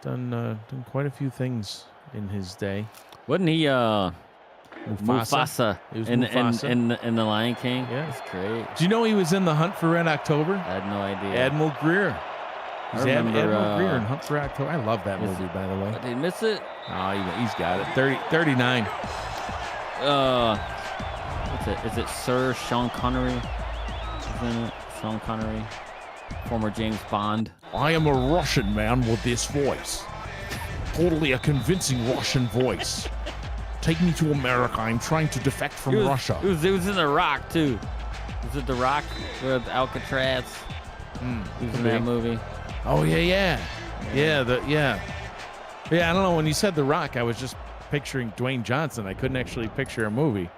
Done quite a few things in his day.
Wasn't he
Mufasa?
He was Mufasa in The Lion King?
Yeah,
that's great.
Do you know he was in The Hunt for Red October?
I had no idea.
Admiral Greer.
I remember,
Admiral Greer in Hunt for October. I love that movie, by the way.
Did he miss it?
Oh, he's got it. 39.
What's it? Is it Sir Sean Connery? Isn't it? Sean Connery, former James Bond.
I am a Russian man with this voice. Totally a convincing Russian voice. Take me to America. I'm trying to defect from Russia.
It was in Iraq, too. Is it The Rock with Alcatraz? Who's in that movie?
Oh yeah. Yeah. I don't know. When you said The Rock, I was just picturing Dwayne Johnson. I couldn't actually picture a movie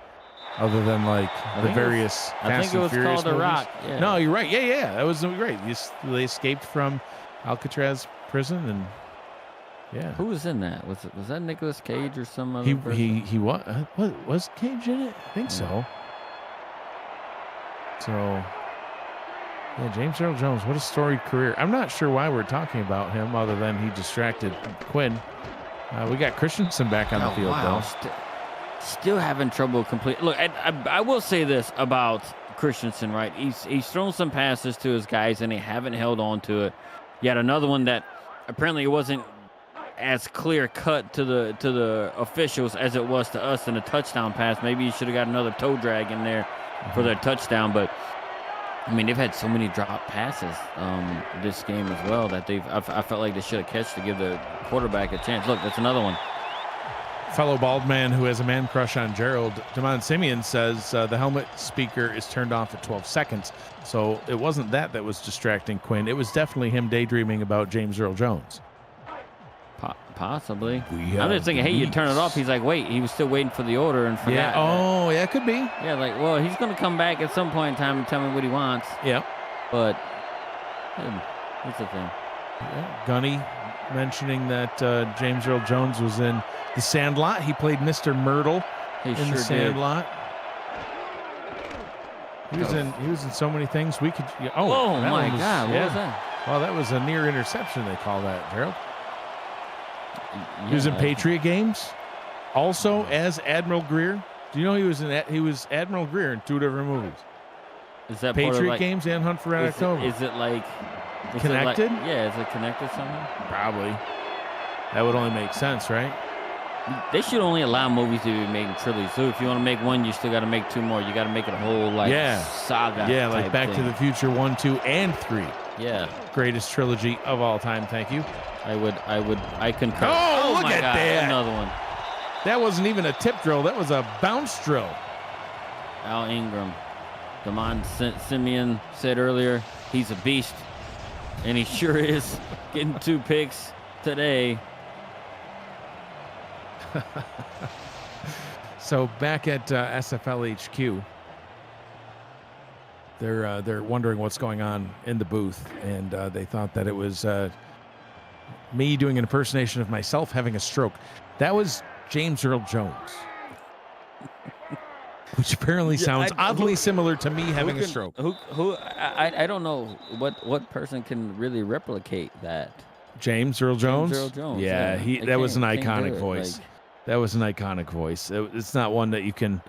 other than like the various Fast and Furious movies. I think it was called
The Rock. Yeah.
No, you're right. Yeah. That was right. They escaped from Alcatraz prison, and yeah.
Who was in that? Was that Nicolas Cage or some other person?
He was Cage in it? I think so. So yeah, James Earl Jones, what a storied career. I'm not sure why we're talking about him other than he distracted Quinn. We got Christensen back on the field, though.
Still having trouble complete. Look, I will say this about Christensen, right? He's thrown some passes to his guys, and they haven't held on to it. Yet another one that apparently it wasn't as clear cut to the officials as it was to us in a touchdown pass. Maybe he should have got another toe drag in there for their touchdown, but I mean, they've had so many drop passes this game as well that I felt like they should have catched to give the quarterback a chance. Look, that's another one.
Fellow bald man who has a man crush on Gerald, Damon Simeon, says the helmet speaker is turned off at 12 seconds. So it wasn't that was distracting Quinn. It was definitely him daydreaming about James Earl Jones.
Possibly. I'm just thinking, hey, you turn it off. He's like, wait, he was still waiting for the order and forgot.
Yeah. Oh, yeah, it could be.
Yeah, like, well, he's going to come back at some point in time and tell me what he wants.
Yeah.
But what's the thing?
Yeah. Gunny mentioning that James Earl Jones was in The Sandlot. He played Mr. Myrtle in The Sandlot. He was in so many things. We could.
Oh my God! What was that?
Well, that was a near interception. They call that, Gerald. He was in Patriot Games, also as Admiral Greer. Do you know he was Admiral Greer in 2 different movies?
Is that
Patriot Games and Hunt for Red October?
Is it like
connected?
Yeah, is it connected somehow?
Probably. That would only make sense, right?
They should only allow movies to be made in trilogies. So if you want to make one, you still got to make 2 more. You got to make it a whole saga.
Yeah, like Back to the Future 1, 2, and 3.
Yeah.
Greatest trilogy of all time. Thank you.
I concur.
Oh, look
my
at
God,
that.
Another one.
That wasn't even a tip drill. That was a bounce drill.
Al Ingram. Damon Simeon said earlier, he's a beast. And he sure is, getting 2 picks today.
So back at SFL HQ, they're wondering what's going on in the booth, and they thought that it was me doing an impersonation of myself having a stroke. That was James Earl Jones, which apparently sounds oddly similar to me having a stroke.
I don't know what person can really replicate that.
James Earl Jones?
James Earl Jones.
Yeah, that was an iconic voice. That was an iconic voice. It's not one that you can.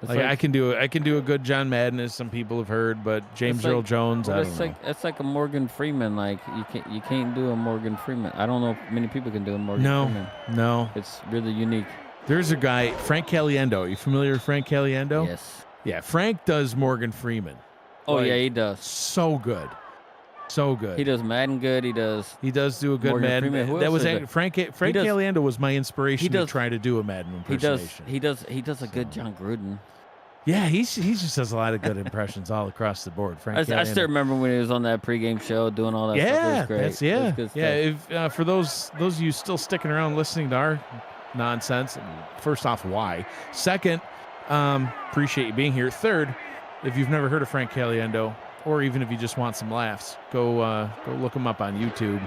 I can do a good John Madden, as some people have heard, but James Earl Jones, I don't know.
It's like a Morgan Freeman. Like you can't do a Morgan Freeman. I don't know if many people can do a Morgan Freeman.
No.
It's really unique.
There's a guy, Frank Caliendo. Are you familiar with Frank Caliendo?
Yes.
Yeah, Frank does Morgan Freeman.
Oh, yeah, he does.
So good. So good.
He does Madden good. He does
do a good
Morgan
Madden.
Freeman.
That was Frank Caliendo was my inspiration to try to do a Madden impersonation.
He does a good John Gruden.
Yeah, he just does a lot of good impressions all across the board. Frank
I still remember when he was on that pregame show doing all that stuff. It was great.
That's
good stuff.
If for those of you still sticking around listening to our nonsense, first off, why? Second, appreciate you being here. Third, if you've never heard of Frank Caliendo, or even if you just want some laughs, go look him up on YouTube.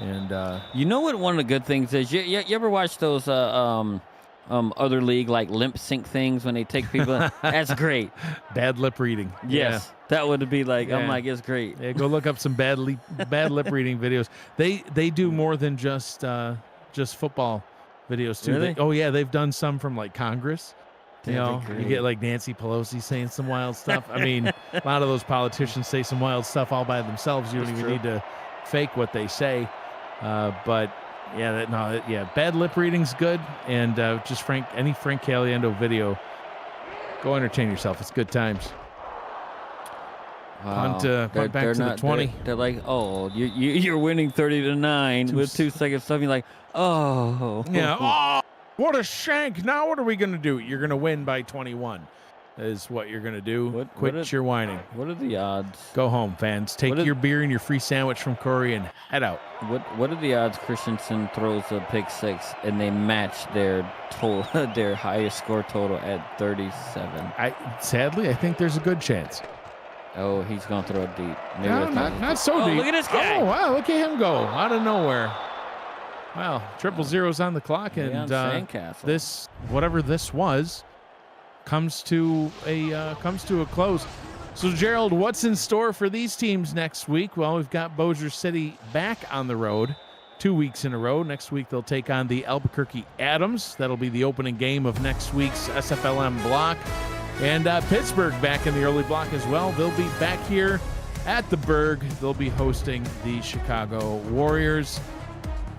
And
you know what? One of the good things is you ever watch those other league like limp sync things when they take people? That's great.
Bad lip reading.
Yes, that would be like. Yeah. I'm like, it's great.
Yeah, go look up some bad lip reading videos. They do more than just football videos too.
Really?
They've done some from like Congress. You know, you get like Nancy Pelosi saying some wild stuff. I mean, a lot of those politicians say some wild stuff all by themselves. You don't even need to fake what they say. But bad lip reading's good, and just any Frank Caliendo video, go entertain yourself. It's good times.
Wow.
Punt back to the 20.
They're like, oh, you're winning 30-9 with 2 seconds left. You're like, oh,
yeah, oh, what a shank! Now what are we gonna do? You're gonna win by 21. is what you're going to do.
Quit
your whining.
What are the odds?
Go home, fans. Take your beer and your free sandwich from Corey and head out.
What are the odds Christensen throws a pick six and they match their their highest score total at 37?
Sadly, I think there's a good chance.
Oh, he's going to throw it deep. Maybe
No, not so deep.
Look at this guy.
Oh, wow, look at him go out of nowhere. Wow, 000's on the clock, and this, whatever this was, comes to a close. So, Gerald, what's in store for these teams next week? Well, we've got Bossier City back on the road 2 weeks in a row. Next week, they'll take on the Albuquerque Adams. That'll be the opening game of next week's SFLm block. And Pittsburgh back in the early block as well. They'll be back here at the Berg. They'll be hosting the Chicago Warriors.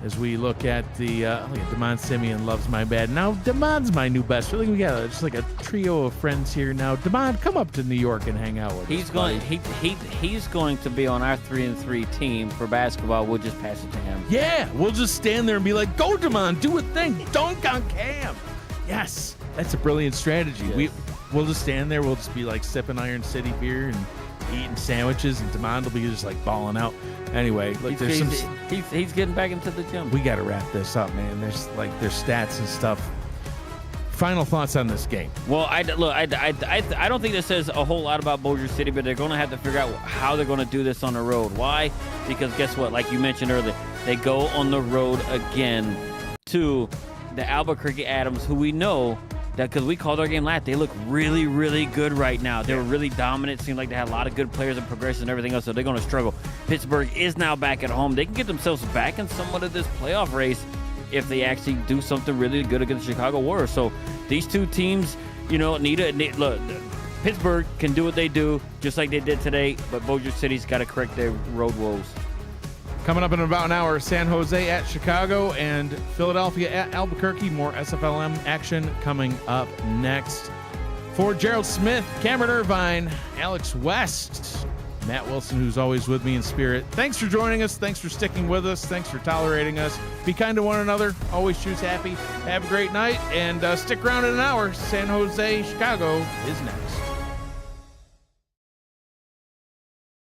As we look at the Damon Simeon loves my bad. Now Damon's my new best friend. We got just like a trio of friends here now. Damon, come up to New York and hang out with us.
He's going to be on our 3-3 team for basketball. We'll just pass it to him.
Yeah, we'll just stand there and be like, "Go, Damon, do a thing, dunk on Cam." Yes, that's a brilliant strategy.
Yes.
We'll just stand there. We'll just be like sipping Iron City beer and eating sandwiches, and Damon will be just like balling out. Anyway, look,
he's getting back into the gym.
We got to wrap this up, man. There's stats and stuff. Final thoughts on this game?
Well, I don't think this says a whole lot about Bossier City, but they're going to have to figure out how they're going to do this on the road. Why? Because guess what? Like you mentioned earlier, they go on the road again to the Albuquerque Adams, who we know that because we called our game last, they look really, really good right now. They were really dominant. Seemed like they had a lot of good players and progression and everything else, so they're going to struggle. Pittsburgh is now back at home. They can get themselves back in somewhat of this playoff race if they actually do something really good against the Chicago Warriors. So these two teams, look, Pittsburgh can do what they do, just like they did today, but Bossier City's got to correct their road woes.
Coming up in about an hour, San Jose at Chicago and Philadelphia at Albuquerque. More SFLm action coming up next. For Gerald Smith, Cameron Irvine, Alex West, Matt Wilson, who's always with me in spirit. Thanks for joining us. Thanks for sticking with us. Thanks for tolerating us. Be kind to one another. Always choose happy. Have a great night, and stick around in an hour. San Jose, Chicago is next.